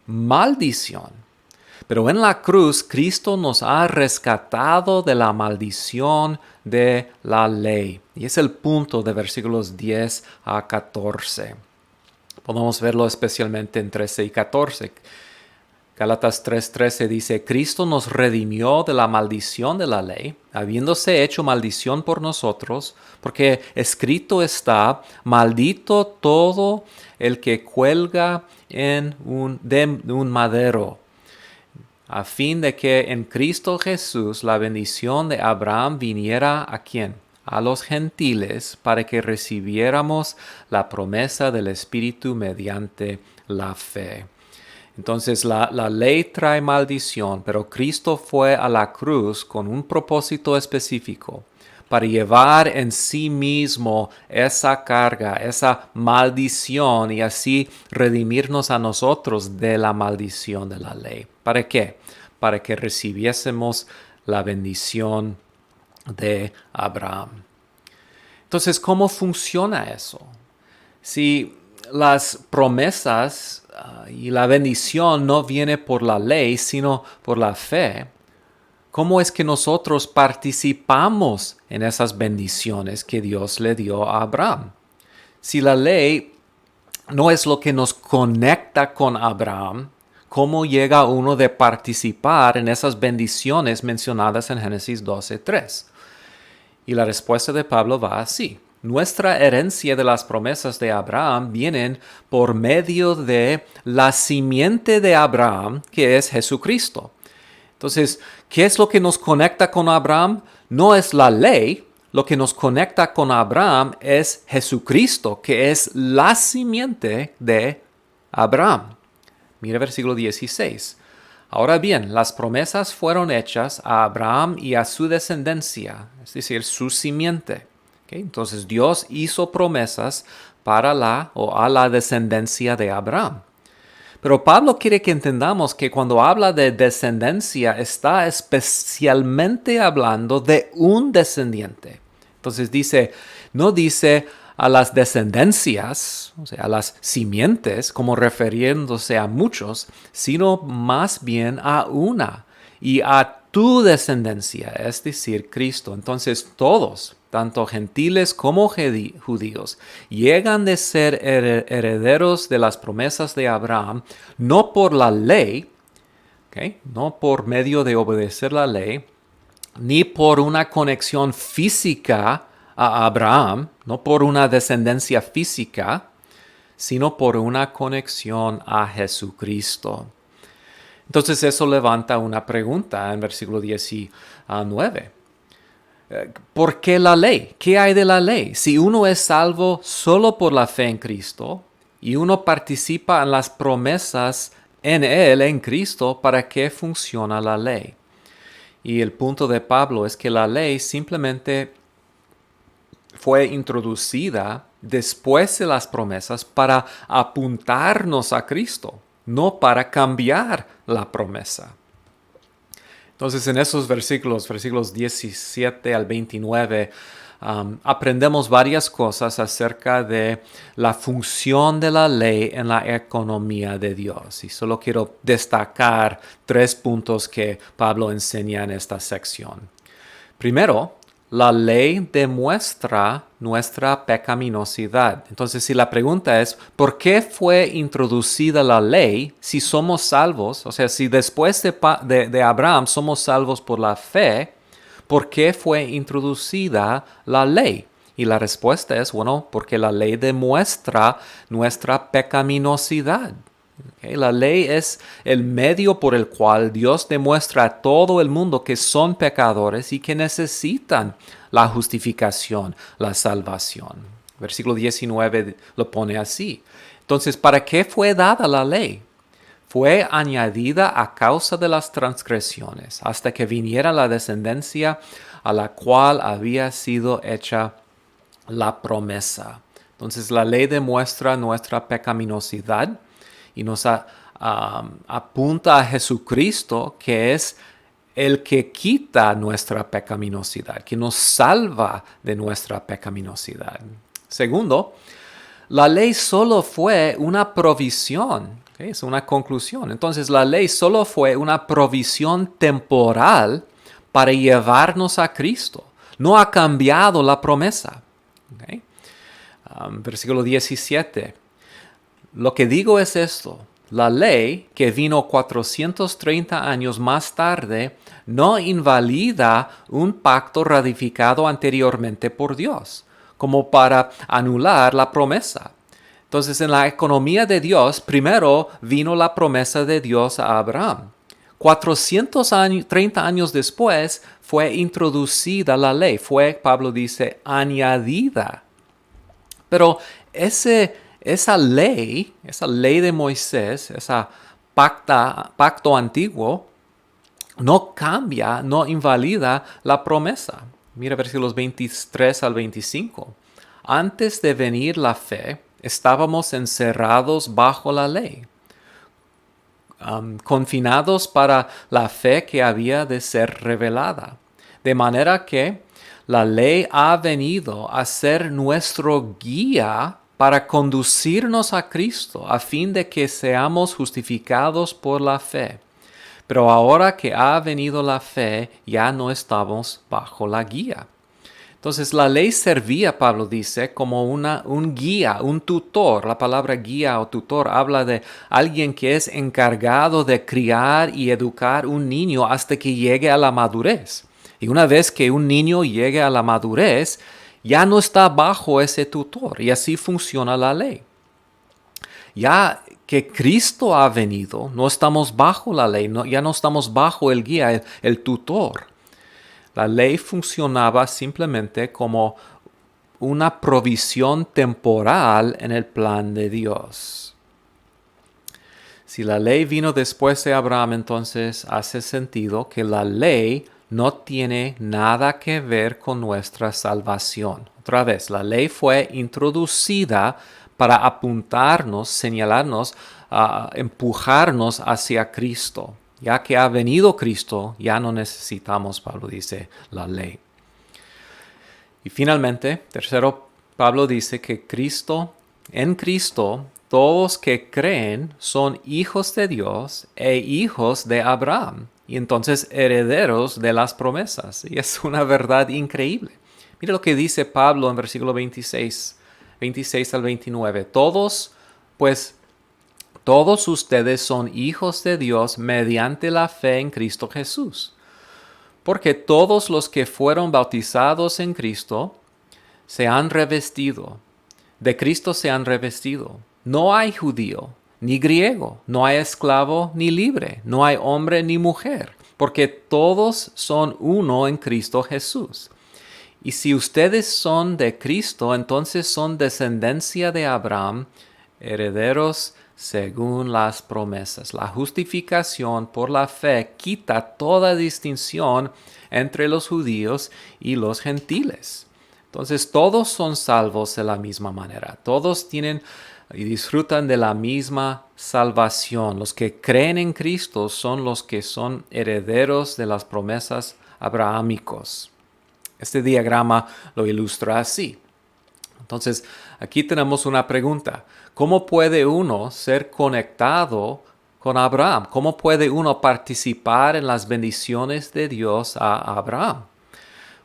Maldición. Pero en la cruz, Cristo nos ha rescatado de la maldición de la ley. Y es el punto de versículos 10 a 14. Podemos verlo especialmente en 13 y 14. Gálatas 3:13 dice, Cristo nos redimió de la maldición de la ley, habiéndose hecho maldición por nosotros, porque escrito está, maldito todo el que cuelga de un madero, a fin de que en Cristo Jesús la bendición de Abraham viniera ¿a quién? A los gentiles, para que recibiéramos la promesa del Espíritu mediante la fe. Entonces la ley trae maldición, pero Cristo fue a la cruz con un propósito específico, para llevar en sí mismo esa carga, esa maldición y así redimirnos a nosotros de la maldición de la ley. ¿Para qué? Para que recibiésemos la bendición de Abraham. Entonces, ¿cómo funciona eso? Si las promesas y la bendición no viene por la ley, sino por la fe, ¿cómo es que nosotros participamos en esas bendiciones que Dios le dio a Abraham? Si la ley no es lo que nos conecta con Abraham, ¿cómo llega uno de participar en esas bendiciones mencionadas en Génesis 12:3? Y la respuesta de Pablo va así. Nuestra herencia de las promesas de Abraham vienen por medio de la simiente de Abraham, que es Jesucristo. Entonces, ¿qué es lo que nos conecta con Abraham? No es la ley. Lo que nos conecta con Abraham es Jesucristo, que es la simiente de Abraham. Mira versículo 16. Ahora bien, las promesas fueron hechas a Abraham y a su descendencia, es decir, su simiente. ¿Okay? Entonces Dios hizo promesas para a la descendencia de Abraham. Pero Pablo quiere que entendamos que cuando habla de descendencia está especialmente hablando de un descendiente. Entonces no dice a las descendencias, o sea, a las simientes, como refiriéndose a muchos, sino más bien a una y a tu descendencia, es decir, Cristo. Entonces todos, tanto gentiles como judíos, llegan de ser herederos de las promesas de Abraham, no por la ley, ¿okay? No por medio de obedecer la ley, ni por una conexión física a Abraham, no por una descendencia física, sino por una conexión a Jesucristo. Entonces eso levanta una pregunta en versículo 19. ¿Por qué la ley? ¿Qué hay de la ley? Si uno es salvo solo por la fe en Cristo y uno participa en las promesas en Él, en Cristo, ¿para qué funciona la ley? Y el punto de Pablo es que la ley simplemente fue introducida después de las promesas para apuntarnos a Cristo, no para cambiar la promesa. Entonces en esos versículos 17 al 29, aprendemos varias cosas acerca de la función de la ley en la economía de Dios. Y solo quiero destacar 3 puntos que Pablo enseña en esta sección. Primero, la ley demuestra nuestra pecaminosidad. Entonces, si la pregunta es, ¿por qué fue introducida la ley si somos salvos? O sea, si después de Abraham somos salvos por la fe, ¿por qué fue introducida la ley? Y la respuesta es, bueno, porque la ley demuestra nuestra pecaminosidad. Okay. La ley es el medio por el cual Dios demuestra a todo el mundo que son pecadores y que necesitan la justificación, la salvación. Versículo 19 lo pone así. Entonces, ¿para qué fue dada la ley? Fue añadida a causa de las transgresiones, hasta que viniera la descendencia a la cual había sido hecha la promesa. Entonces, la ley demuestra nuestra pecaminosidad y nos apunta a Jesucristo, que es el que quita nuestra pecaminosidad, que nos salva de nuestra pecaminosidad. Segundo, la ley solo fue una provisión, ¿okay? Es una conclusión. Entonces, la ley solo fue una provisión temporal para llevarnos a Cristo. No ha cambiado la promesa. ¿Okay? Versículo 17. Lo que digo es esto: la ley, que vino 430 años más tarde, no invalida un pacto ratificado anteriormente por Dios, como para anular la promesa. Entonces, en la economía de Dios, primero vino la promesa de Dios a Abraham. 430 años después fue introducida la ley, Pablo dice, añadida. Pero esa ley de Moisés, esa pacto antiguo, no cambia, no invalida la promesa. Mira versículos 23 al 25. Antes de venir la fe, estábamos encerrados bajo la ley, confinados para la fe que había de ser revelada. De manera que la ley ha venido a ser nuestro guía para conducirnos a Cristo, a fin de que seamos justificados por la fe. Pero ahora que ha venido la fe, ya no estamos bajo la guía. Entonces la ley servía, Pablo dice, como un guía, un tutor. La palabra guía o tutor habla de alguien que es encargado de criar y educar un niño hasta que llegue a la madurez. Y una vez que un niño llegue a la madurez, ya no está bajo ese tutor. Y así funciona la ley. Ya que Cristo ha venido, no estamos bajo la ley, ya no estamos bajo el guía, el tutor. La ley funcionaba simplemente como una provisión temporal en el plan de Dios. Si la ley vino después de Abraham, entonces hace sentido que la ley no tiene nada que ver con nuestra salvación. Otra vez, la ley fue introducida para apuntarnos, señalarnos, empujarnos hacia Cristo. Ya que ha venido Cristo, ya no necesitamos, Pablo dice, la ley. Y finalmente, tercero, Pablo dice que en Cristo, todos que creen son hijos de Dios e hijos de Abraham, y entonces herederos de las promesas. Y es una verdad increíble. Mira lo que dice Pablo en versículo 26 al 29. Todos ustedes son hijos de Dios mediante la fe en Cristo Jesús. Porque todos los que fueron bautizados en Cristo se han revestido. De Cristo se han revestido. No hay judío ni griego, no hay esclavo ni libre, no hay hombre ni mujer, porque todos son uno en Cristo Jesús. Y si ustedes son de Cristo, entonces son descendencia de Abraham, herederos según las promesas. La justificación por la fe quita toda distinción entre los judíos y los gentiles. Entonces todos son salvos de la misma manera. Todos tienen y disfrutan de la misma salvación. Los que creen en Cristo son los que son herederos de las promesas abrahámicos. Este diagrama lo ilustra así. Entonces, aquí tenemos una pregunta. ¿Cómo puede uno ser conectado con Abraham? ¿Cómo puede uno participar en las bendiciones de Dios a Abraham?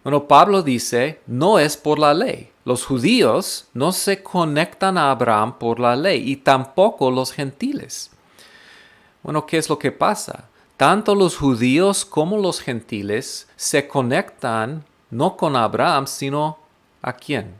Bueno, Pablo dice, no es por la ley. Los judíos no se conectan a Abraham por la ley y tampoco los gentiles. Bueno, ¿qué es lo que pasa? Tanto los judíos como los gentiles se conectan no con Abraham, sino ¿a quién?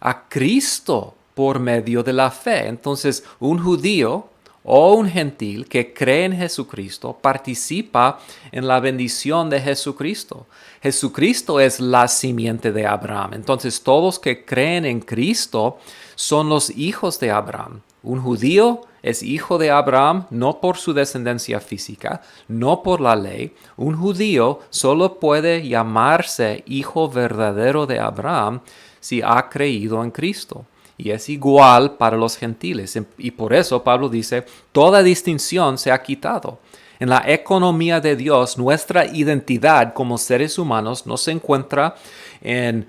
A Cristo por medio de la fe. Entonces, un judío o un gentil que cree en Jesucristo participa en la bendición de Jesucristo. Jesucristo es la simiente de Abraham. Entonces, todos que creen en Cristo son los hijos de Abraham. Un judío es hijo de Abraham no por su descendencia física, no por la ley. Un judío solo puede llamarse hijo verdadero de Abraham si ha creído en Cristo. Y es igual para los gentiles. Y por eso Pablo dice, toda distinción se ha quitado. En la economía de Dios, nuestra identidad como seres humanos no se encuentra en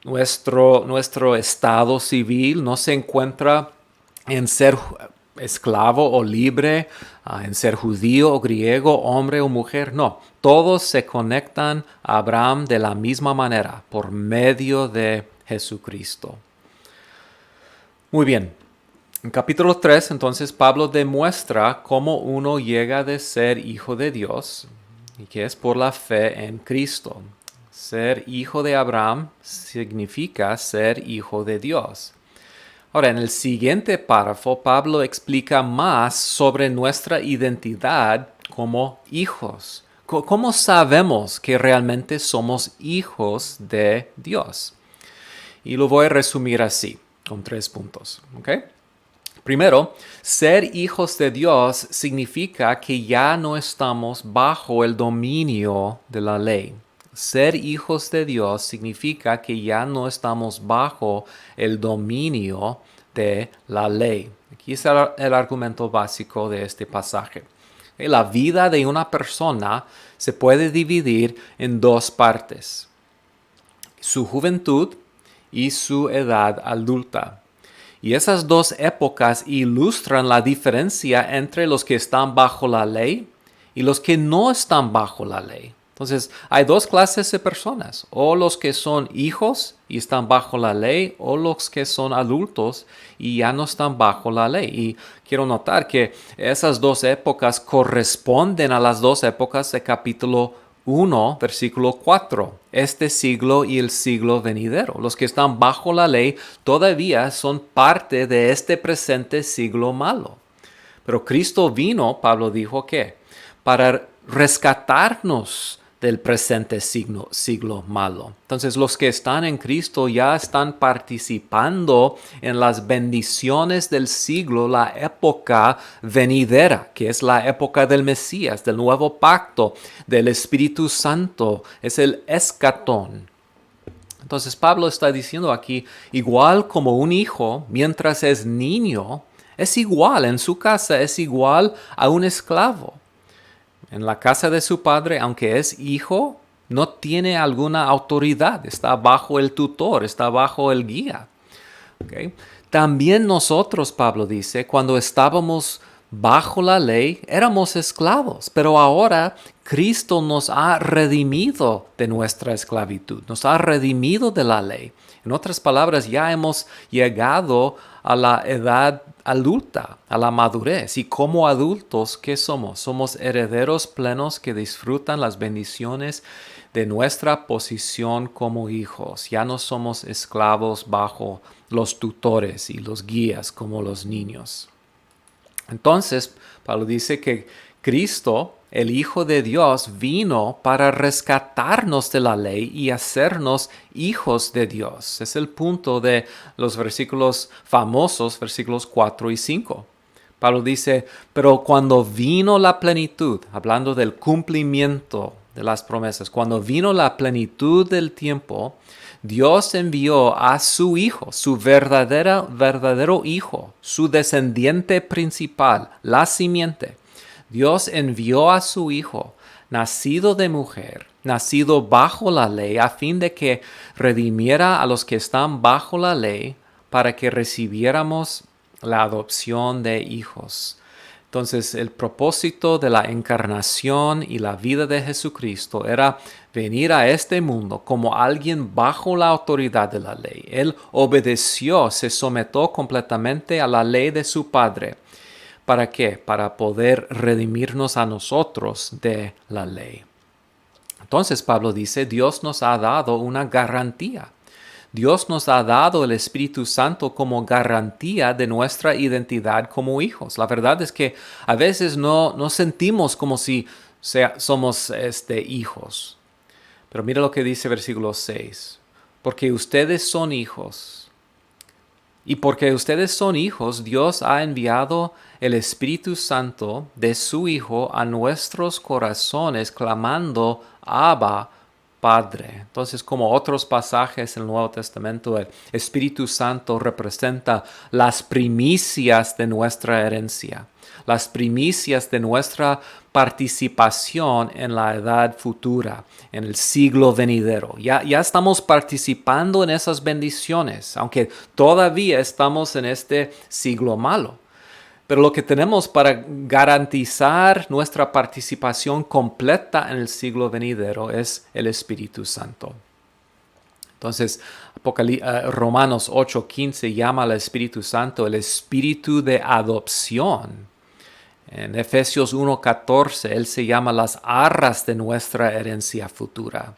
nuestro estado civil, no se encuentra en ser esclavo o libre, en ser judío o griego, hombre o mujer. No, todos se conectan a Abraham de la misma manera, por medio de Jesucristo. Muy bien. En capítulo 3, entonces, Pablo demuestra cómo uno llega de ser hijo de Dios, y que es por la fe en Cristo. Ser hijo de Abraham significa ser hijo de Dios. Ahora, en el siguiente párrafo, Pablo explica más sobre nuestra identidad como hijos. ¿Cómo sabemos que realmente somos hijos de Dios? Y lo voy a resumir así, con 3 puntos. ¿Okay? Primero, ser hijos de Dios significa que ya no estamos bajo el dominio de la ley. Ser hijos de Dios significa que ya no estamos bajo el dominio de la ley. Aquí está el argumento básico de este pasaje. La vida de una persona se puede dividir en dos partes: su juventud y su edad adulta. Y esas dos épocas ilustran la diferencia entre los que están bajo la ley y los que no están bajo la ley. Entonces, hay dos clases de personas: o los que son hijos y están bajo la ley, o los que son adultos y ya no están bajo la ley. Y quiero notar que esas dos épocas corresponden a las dos épocas de capítulo 1, versículo 4, este siglo y el siglo venidero. Los que están bajo la ley todavía son parte de este presente siglo malo. Pero Cristo vino, Pablo dijo, ¿qué? Para rescatarnos del presente siglo malo. Entonces los que están en Cristo ya están participando en las bendiciones del siglo, la época venidera, que es la época del Mesías, del nuevo pacto, del Espíritu Santo, es el escatón. Entonces Pablo está diciendo aquí, igual como un hijo, mientras es niño, es igual en su casa, es igual a un esclavo. En la casa de su padre, aunque es hijo, no tiene alguna autoridad, está bajo el tutor, está bajo el guía. ¿Okay? También nosotros, Pablo dice, cuando estábamos bajo la ley, éramos esclavos, pero ahora Cristo nos ha redimido de nuestra esclavitud, nos ha redimido de la ley. En otras palabras, ya hemos llegado a la edad adulta, a la madurez. Y como adultos, ¿qué somos? Somos herederos plenos que disfrutan las bendiciones de nuestra posición como hijos. Ya no somos esclavos bajo los tutores y los guías como los niños. Entonces, Pablo dice que Cristo, el Hijo de Dios, vino para rescatarnos de la ley y hacernos hijos de Dios. Es el punto de los versículos famosos, versículos 4 y 5. Pablo dice, pero cuando vino la plenitud, hablando del cumplimiento de las promesas, cuando vino la plenitud del tiempo, Dios envió a su Hijo, su verdadero Hijo, su descendiente principal, la simiente. Dios envió a su Hijo, nacido de mujer, nacido bajo la ley, a fin de que redimiera a los que están bajo la ley, para que recibiéramos la adopción de hijos. Entonces, el propósito de la encarnación y la vida de Jesucristo era venir a este mundo como alguien bajo la autoridad de la ley. Él obedeció, se sometió completamente a la ley de su Padre. ¿Para qué? Para poder redimirnos a nosotros de la ley. Entonces, Pablo dice, Dios nos ha dado una garantía. Dios nos ha dado el Espíritu Santo como garantía de nuestra identidad como hijos. La verdad es que a veces no sentimos como si somos hijos. Pero mira lo que dice versículo 6. Porque ustedes son hijos. Y porque ustedes son hijos, Dios ha enviado el Espíritu Santo de su Hijo a nuestros corazones, clamando, Abba, Padre. Entonces, como otros pasajes en el Nuevo Testamento, el Espíritu Santo representa las primicias de nuestra herencia, las primicias de nuestra participación en la edad futura, en el siglo venidero. Ya estamos participando en esas bendiciones, aunque todavía estamos en este siglo malo. Pero lo que tenemos para garantizar nuestra participación completa en el siglo venidero es el Espíritu Santo. Entonces, Romanos 8:15 llama al Espíritu Santo el Espíritu de adopción. En Efesios 1:14, Él se llama las arras de nuestra herencia futura.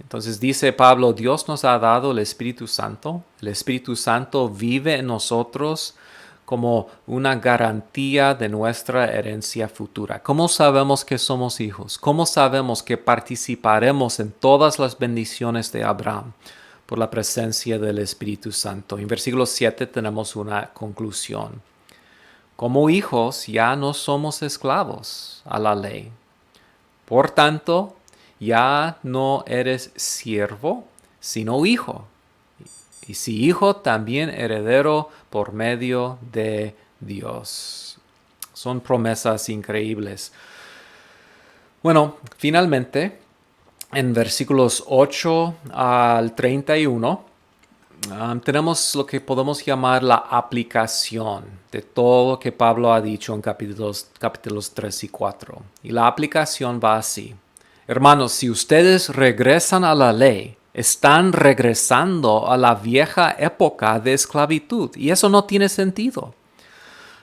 Entonces dice Pablo, Dios nos ha dado el Espíritu Santo. El Espíritu Santo vive en nosotros como una garantía de nuestra herencia futura. ¿Cómo sabemos que somos hijos? ¿Cómo sabemos que participaremos en todas las bendiciones de Abraham? Por la presencia del Espíritu Santo. En versículo 7 tenemos una conclusión. Como hijos ya no somos esclavos a la ley. Por tanto, ya no eres siervo, sino hijo. Y si hijo, también heredero por medio de Dios. Son promesas increíbles. Bueno, finalmente, en versículos 8 al 31, tenemos lo que podemos llamar la aplicación de todo lo que Pablo ha dicho en capítulos 3 y 4. Y la aplicación va así. Hermanos, si ustedes regresan a la ley, están regresando a la vieja época de esclavitud. Y eso no tiene sentido.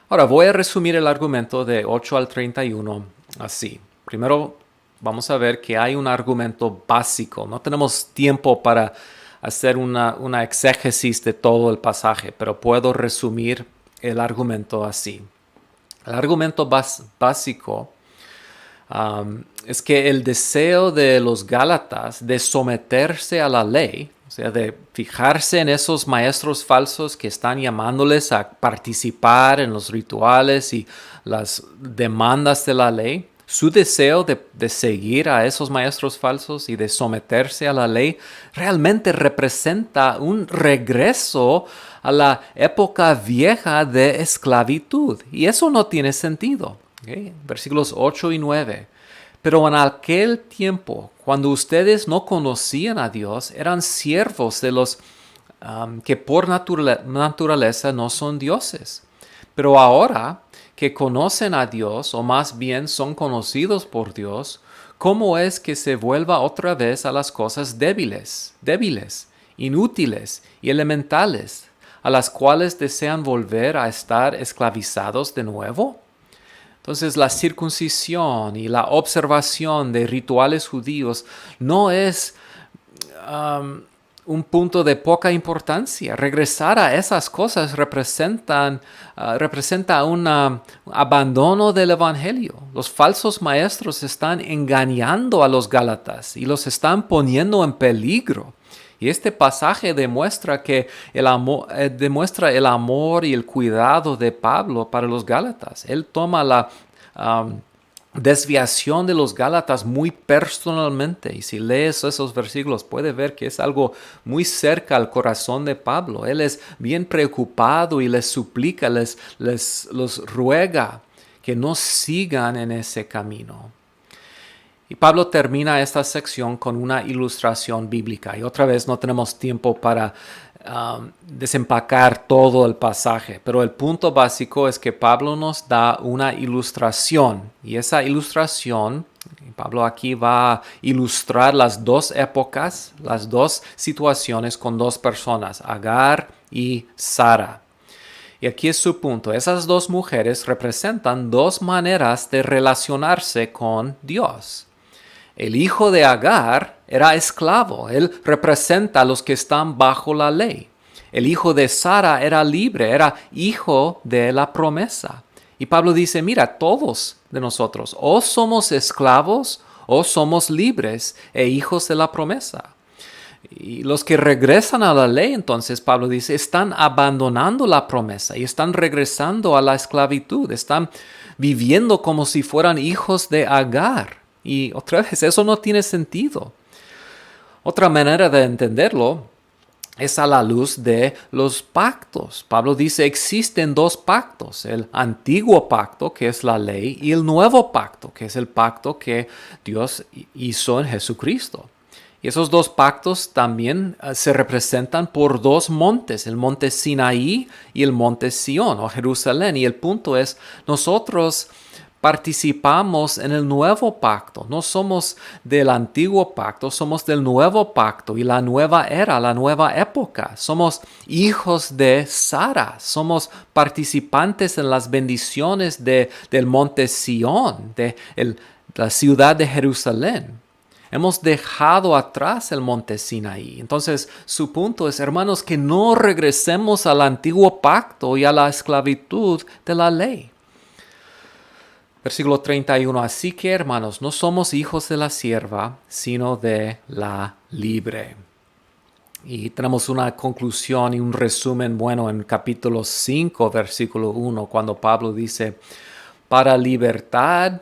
Ahora voy a resumir el argumento de 8 al 31 así. Primero vamos a ver que hay un argumento básico. No tenemos tiempo para hacer una exégesis de todo el pasaje, pero puedo resumir el argumento así. El argumento básico es que el deseo de los Gálatas de someterse a la ley, o sea, de fijarse en esos maestros falsos que están llamándoles a participar en los rituales y las demandas de la ley, su deseo de seguir a esos maestros falsos y de someterse a la ley realmente representa un regreso a la época vieja de esclavitud. Y eso no tiene sentido. ¿Okay? Versículos 8 y 9. Pero en aquel tiempo, cuando ustedes no conocían a Dios, eran siervos de los que por naturaleza no son dioses. Pero ahora que conocen a Dios, o más bien son conocidos por Dios, ¿cómo es que se vuelva otra vez a las cosas débiles, inútiles y elementales, a las cuales desean volver a estar esclavizados de nuevo? Entonces la circuncisión y la observación de rituales judíos no es un punto de poca importancia. Regresar a esas cosas representa un abandono del Evangelio. Los falsos maestros están engañando a los Gálatas y los están poniendo en peligro. Y este pasaje demuestra el amor y el cuidado de Pablo para los Gálatas. Él toma la desviación de los Gálatas muy personalmente. Y si lees esos versículos, puedes ver que es algo muy cerca al corazón de Pablo. Él es bien preocupado y les suplica, los ruega que no sigan en ese camino. Y Pablo termina esta sección con una ilustración bíblica. Y otra vez no tenemos tiempo para desempacar todo el pasaje, pero el punto básico es que Pablo nos da una ilustración. Y esa ilustración, Pablo aquí va a ilustrar las dos épocas, las dos situaciones con dos personas, Agar y Sara. Y aquí es su punto. Esas dos mujeres representan dos maneras de relacionarse con Dios. El hijo de Agar era esclavo. Él representa a los que están bajo la ley. El hijo de Sara era libre, era hijo de la promesa. Y Pablo dice, mira, todos de nosotros o somos esclavos o somos libres e hijos de la promesa. Y los que regresan a la ley, entonces Pablo dice, están abandonando la promesa y están regresando a la esclavitud. Están viviendo como si fueran hijos de Agar. Y otra vez, eso no tiene sentido. Otra manera de entenderlo es a la luz de los pactos. Pablo dice, existen dos pactos, el antiguo pacto, que es la ley, y el nuevo pacto, que es el pacto que Dios hizo en Jesucristo. Y esos dos pactos también se representan por dos montes, el monte Sinaí y el monte Sión o Jerusalén. Y el punto es, nosotros participamos en el nuevo pacto. No somos del antiguo pacto, somos del nuevo pacto y la nueva era, la nueva época. Somos hijos de Sara, somos participantes en las bendiciones del monte Sión, de la ciudad de Jerusalén. Hemos dejado atrás el monte Sinaí. Entonces, su punto es, hermanos, que no regresemos al antiguo pacto y a la esclavitud de la ley. Versículo 31. Así que, hermanos, no somos hijos de la sierva, sino de la libre. Y tenemos una conclusión y un resumen bueno en capítulo 5, versículo 1, cuando Pablo dice, para libertad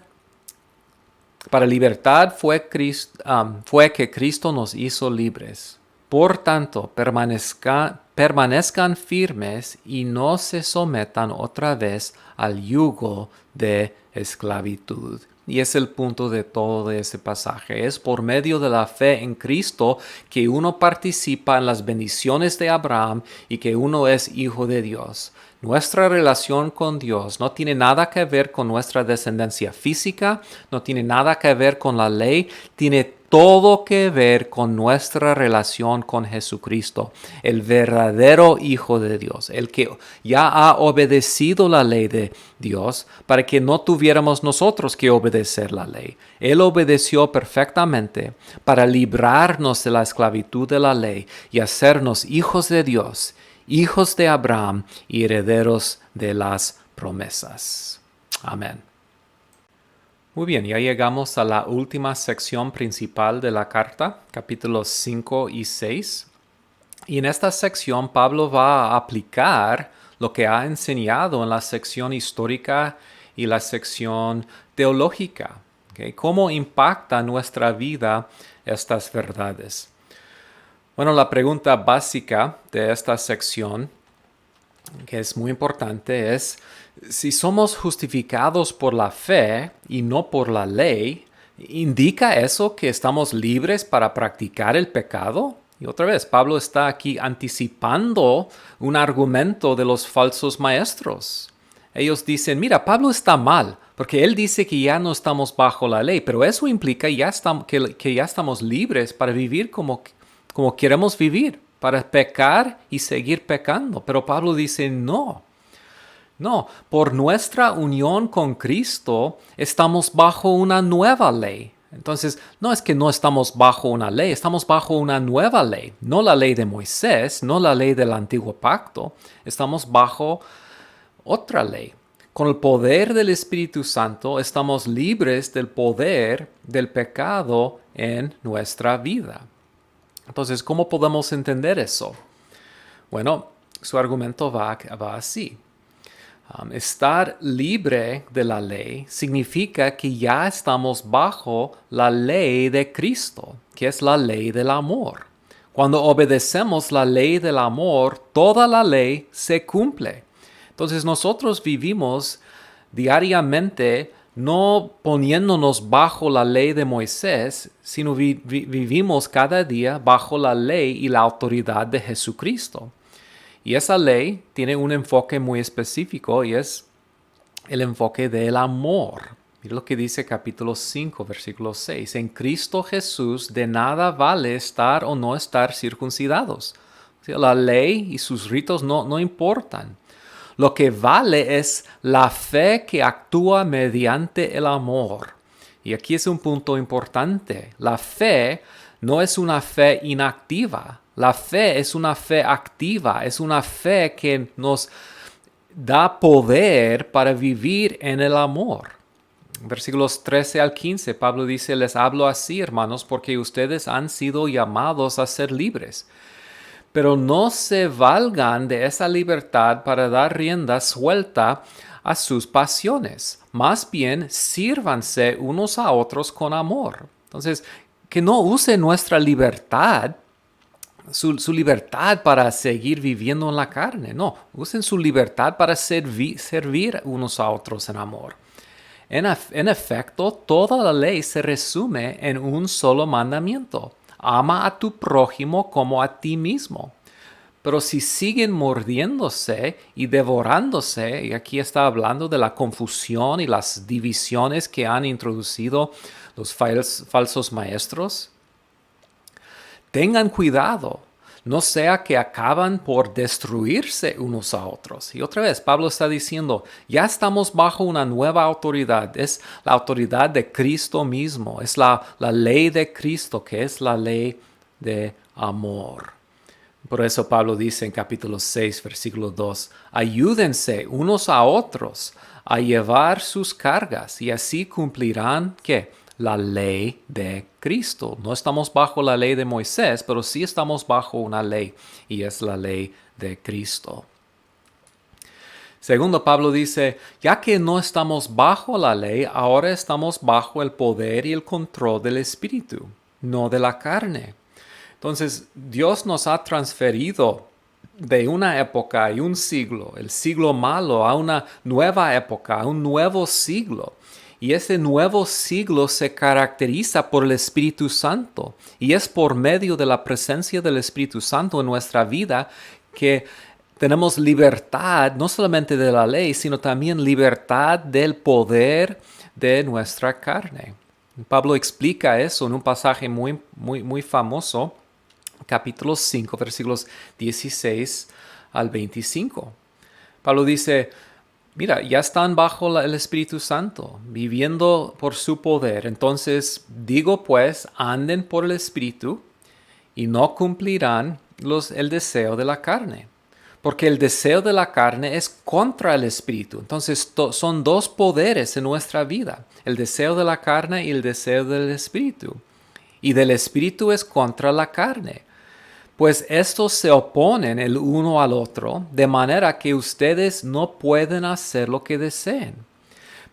Para libertad fue que Cristo nos hizo libres. Por tanto, permanezcan firmes y no se sometan otra vez al yugo de esclavitud. Y es el punto de todo ese pasaje. Es por medio de la fe en Cristo que uno participa en las bendiciones de Abraham y que uno es hijo de Dios. Nuestra relación con Dios no tiene nada que ver con nuestra descendencia física, no tiene nada que ver con la ley, tiene todo que ver con nuestra relación con Jesucristo, el verdadero Hijo de Dios, el que ya ha obedecido la ley de Dios para que no tuviéramos nosotros que obedecer la ley. Él obedeció perfectamente para librarnos de la esclavitud de la ley y hacernos hijos de Dios, hijos de Abraham y herederos de las promesas. Amén. Muy bien, ya llegamos a la última sección principal de la carta, capítulos 5 y 6. Y en esta sección Pablo va a aplicar lo que ha enseñado en la sección histórica y la sección teológica. ¿Okay? ¿Cómo impacta nuestra vida estas verdades? Bueno, la pregunta básica de esta sección, que es muy importante, es si somos justificados por la fe y no por la ley, ¿indica eso que estamos libres para practicar el pecado? Y otra vez, Pablo está aquí anticipando un argumento de los falsos maestros. Ellos dicen, mira, Pablo está mal, porque él dice que ya no estamos bajo la ley, pero eso implica que ya estamos libres para vivir como queremos vivir, para pecar y seguir pecando. Pero Pablo dice, no, por nuestra unión con Cristo estamos bajo una nueva ley. Entonces, no es que no estamos bajo una ley, estamos bajo una nueva ley. No la ley de Moisés, no la ley del antiguo pacto. Estamos bajo otra ley. Con el poder del Espíritu Santo estamos libres del poder del pecado en nuestra vida. Entonces, ¿cómo podemos entender eso? Bueno, su argumento va así. Estar libre de la ley significa que ya estamos bajo la ley de Cristo, que es la ley del amor. Cuando obedecemos la ley del amor, toda la ley se cumple. Entonces nosotros vivimos diariamente no poniéndonos bajo la ley de Moisés, sino vivimos cada día bajo la ley y la autoridad de Jesucristo. Y esa ley tiene un enfoque muy específico y es el enfoque del amor. Mira lo que dice capítulo 5, versículo 6. En Cristo Jesús de nada vale estar o no estar circuncidados. O sea, la ley y sus ritos no importan. Lo que vale es la fe que actúa mediante el amor. Y aquí es un punto importante. La fe no es una fe inactiva. La fe es una fe activa, es una fe que nos da poder para vivir en el amor. Versículos 13 al 15, Pablo dice, les hablo así, hermanos, porque ustedes han sido llamados a ser libres. Pero no se valgan de esa libertad para dar rienda suelta a sus pasiones. Más bien, sírvanse unos a otros con amor. Entonces, que no use nuestra libertad, su libertad para seguir viviendo en la carne. No, usen su libertad para servir unos a otros en amor. En efecto, toda la ley se resume en un solo mandamiento. Ama a tu prójimo como a ti mismo. Pero si siguen mordiéndose y devorándose, y aquí está hablando de la confusión y las divisiones que han introducido los falsos maestros, tengan cuidado, no sea que acaban por destruirse unos a otros. Y otra vez, Pablo está diciendo, ya estamos bajo una nueva autoridad, es la autoridad de Cristo mismo, es la ley de Cristo, que es la ley de amor. Por eso Pablo dice en capítulo 6, versículo 2, ayúdense unos a otros a llevar sus cargas y así cumplirán, ¿qué? La ley de Cristo. No estamos bajo la ley de Moisés, pero sí estamos bajo una ley y es la ley de Cristo. Segundo, Pablo dice, ya que no estamos bajo la ley, ahora estamos bajo el poder y el control del Espíritu, no de la carne. Entonces, Dios nos ha transferido de una época y un siglo, el siglo malo, a una nueva época, a un nuevo siglo. Y ese nuevo siglo se caracteriza por el Espíritu Santo. Y es por medio de la presencia del Espíritu Santo en nuestra vida que tenemos libertad, no solamente de la ley, sino también libertad del poder de nuestra carne. Pablo explica eso en un pasaje muy famoso, capítulo 5, versículos 16 al 25. Pablo dice, mira, ya están bajo el Espíritu Santo, viviendo por su poder. Entonces, digo pues, anden por el Espíritu y no cumplirán el deseo de la carne. Porque el deseo de la carne es contra el Espíritu. Entonces, son dos poderes en nuestra vida, el deseo de la carne y el deseo del Espíritu. Y del Espíritu es contra la carne. Pues estos se oponen el uno al otro, de manera que ustedes no pueden hacer lo que deseen.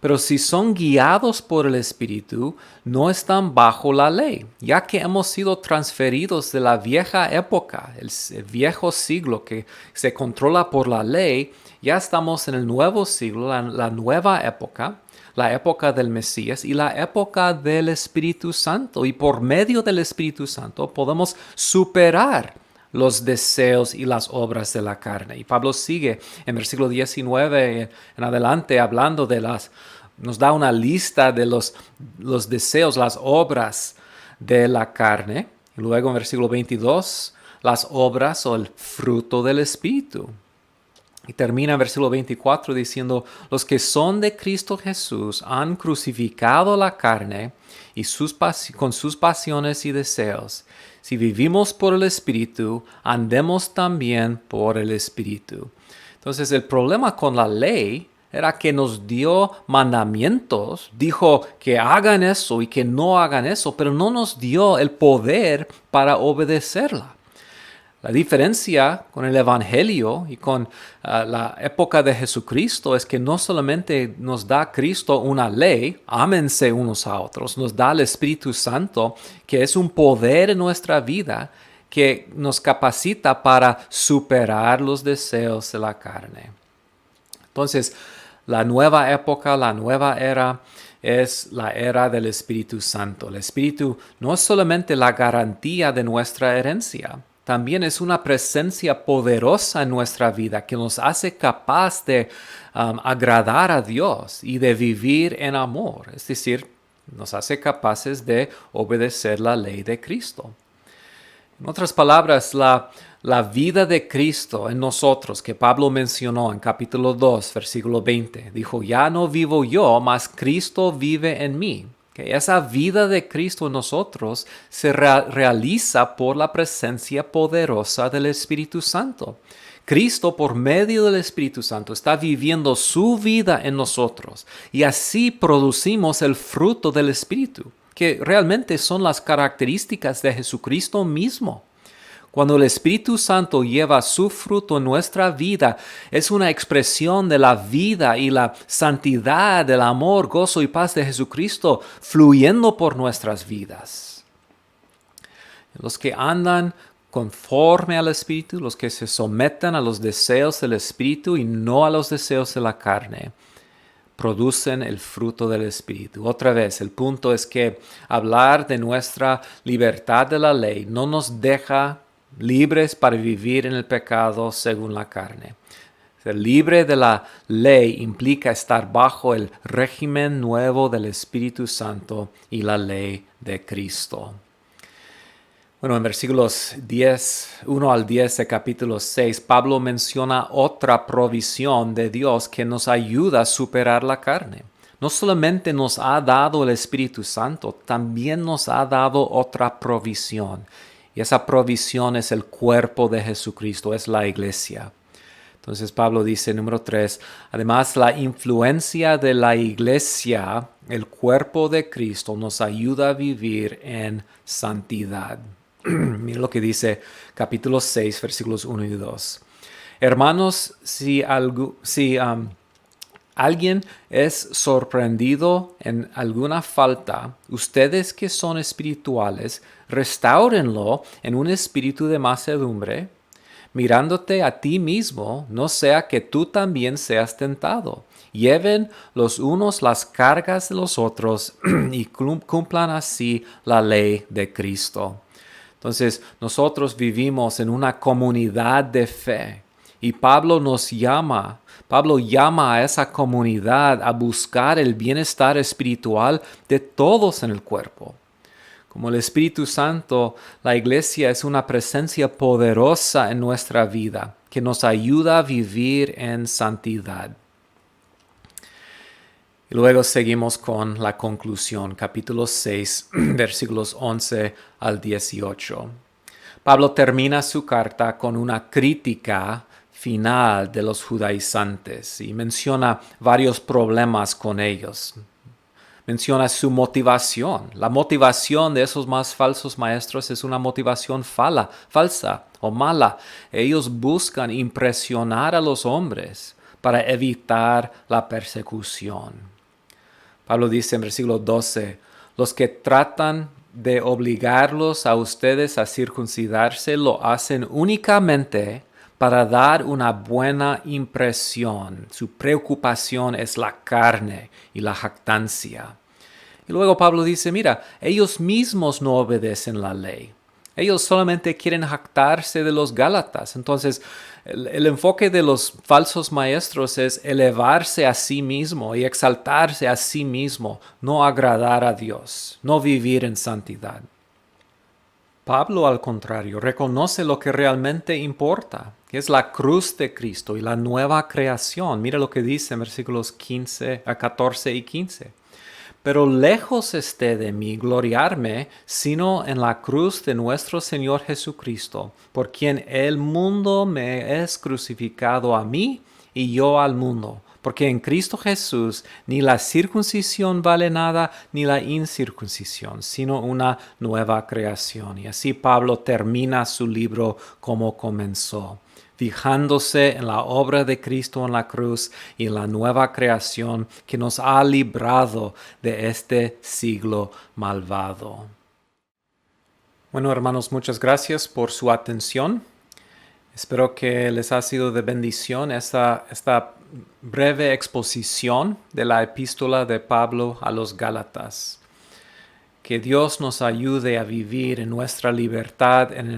Pero si son guiados por el Espíritu, no están bajo la ley, ya que hemos sido transferidos de la vieja época, el viejo siglo que se controla por la ley, ya estamos en el nuevo siglo, la nueva época, la época del Mesías y la época del Espíritu Santo. Y por medio del Espíritu Santo podemos superar los deseos y las obras de la carne. Y Pablo sigue en versículo 19 en adelante hablando nos da una lista de los deseos, las obras de la carne. Y luego en versículo 22, las obras o el fruto del Espíritu. Y termina en versículo 24 diciendo, los que son de Cristo Jesús han crucificado la carne y con sus pasiones y deseos. Si vivimos por el Espíritu, andemos también por el Espíritu. Entonces el problema con la ley era que nos dio mandamientos, dijo que hagan eso y que no hagan eso, pero no nos dio el poder para obedecerla. La diferencia con el Evangelio y con la época de Jesucristo es que no solamente nos da Cristo una ley, ámense unos a otros, nos da el Espíritu Santo, que es un poder en nuestra vida que nos capacita para superar los deseos de la carne. Entonces, la nueva época, la nueva era, es la era del Espíritu Santo. El Espíritu no es solamente la garantía de nuestra herencia, también es una presencia poderosa en nuestra vida que nos hace capaz de agradar a Dios y de vivir en amor. Es decir, nos hace capaces de obedecer la ley de Cristo. En otras palabras, la vida de Cristo en nosotros, que Pablo mencionó en capítulo 2, versículo 20, dijo, ya no vivo yo, mas Cristo vive en mí. Que esa vida de Cristo en nosotros se realiza por la presencia poderosa del Espíritu Santo. Cristo, por medio del Espíritu Santo, está viviendo su vida en nosotros y así producimos el fruto del Espíritu, que realmente son las características de Jesucristo mismo. Cuando el Espíritu Santo lleva su fruto en nuestra vida, es una expresión de la vida y la santidad, del amor, gozo y paz de Jesucristo fluyendo por nuestras vidas. Los que andan conforme al Espíritu, los que se someten a los deseos del Espíritu y no a los deseos de la carne, producen el fruto del Espíritu. Otra vez, el punto es que hablar de nuestra libertad de la ley no nos deja libres para vivir en el pecado según la carne. Ser libre de la ley implica estar bajo el régimen nuevo del Espíritu Santo y la ley de Cristo. Bueno, en versículos 1 al 10 de capítulo 6, Pablo menciona otra provisión de Dios que nos ayuda a superar la carne. No solamente nos ha dado el Espíritu Santo, también nos ha dado otra provisión. Y esa provisión es el cuerpo de Jesucristo, es la iglesia. Entonces Pablo dice, número 3, además la influencia de la iglesia, el cuerpo de Cristo, nos ayuda a vivir en santidad. Mira lo que dice capítulo 6, versículos 1 y 2. Hermanos, si alguien es sorprendido en alguna falta, ustedes que son espirituales, restáurenlo en un espíritu de mansedumbre, mirándote a ti mismo, no sea que tú también seas tentado. Lleven los unos las cargas de los otros y cumplan así la ley de Cristo. Entonces, nosotros vivimos en una comunidad de fe y Pablo llama a esa comunidad a buscar el bienestar espiritual de todos en el cuerpo. Como el Espíritu Santo, la Iglesia es una presencia poderosa en nuestra vida que nos ayuda a vivir en santidad. Y luego seguimos con la conclusión, capítulo 6, versículos 11 al 18. Pablo termina su carta con una crítica final de los judaizantes y menciona varios problemas con ellos. Menciona su motivación. La motivación de esos más falsos maestros es una motivación falsa o mala. Ellos buscan impresionar a los hombres para evitar la persecución. Pablo dice en versículo 12, los que tratan de obligarlos a ustedes a circuncidarse lo hacen únicamente para dar una buena impresión. Su preocupación es la carne y la jactancia. Y luego Pablo dice, mira, ellos mismos no obedecen la ley. Ellos solamente quieren jactarse de los Gálatas. Entonces, el enfoque de los falsos maestros es elevarse a sí mismo y exaltarse a sí mismo, no agradar a Dios, no vivir en santidad. Pablo, al contrario, reconoce lo que realmente importa, que es la cruz de Cristo y la nueva creación. Mira lo que dice en versículos 14 y 15. Pero lejos esté de mí gloriarme, sino en la cruz de nuestro Señor Jesucristo, por quien el mundo me es crucificado a mí y yo al mundo. Porque en Cristo Jesús ni la circuncisión vale nada, ni la incircuncisión, sino una nueva creación. Y así Pablo termina su libro como comenzó, fijándose en la obra de Cristo en la cruz y en la nueva creación que nos ha librado de este siglo malvado. Bueno, hermanos, muchas gracias por su atención. Espero que les ha sido de bendición esta breve exposición de la epístola de Pablo a los Gálatas. Que Dios nos ayude a vivir en nuestra libertad en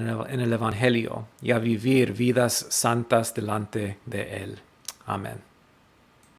el Evangelio y a vivir vidas santas delante de Él. Amén.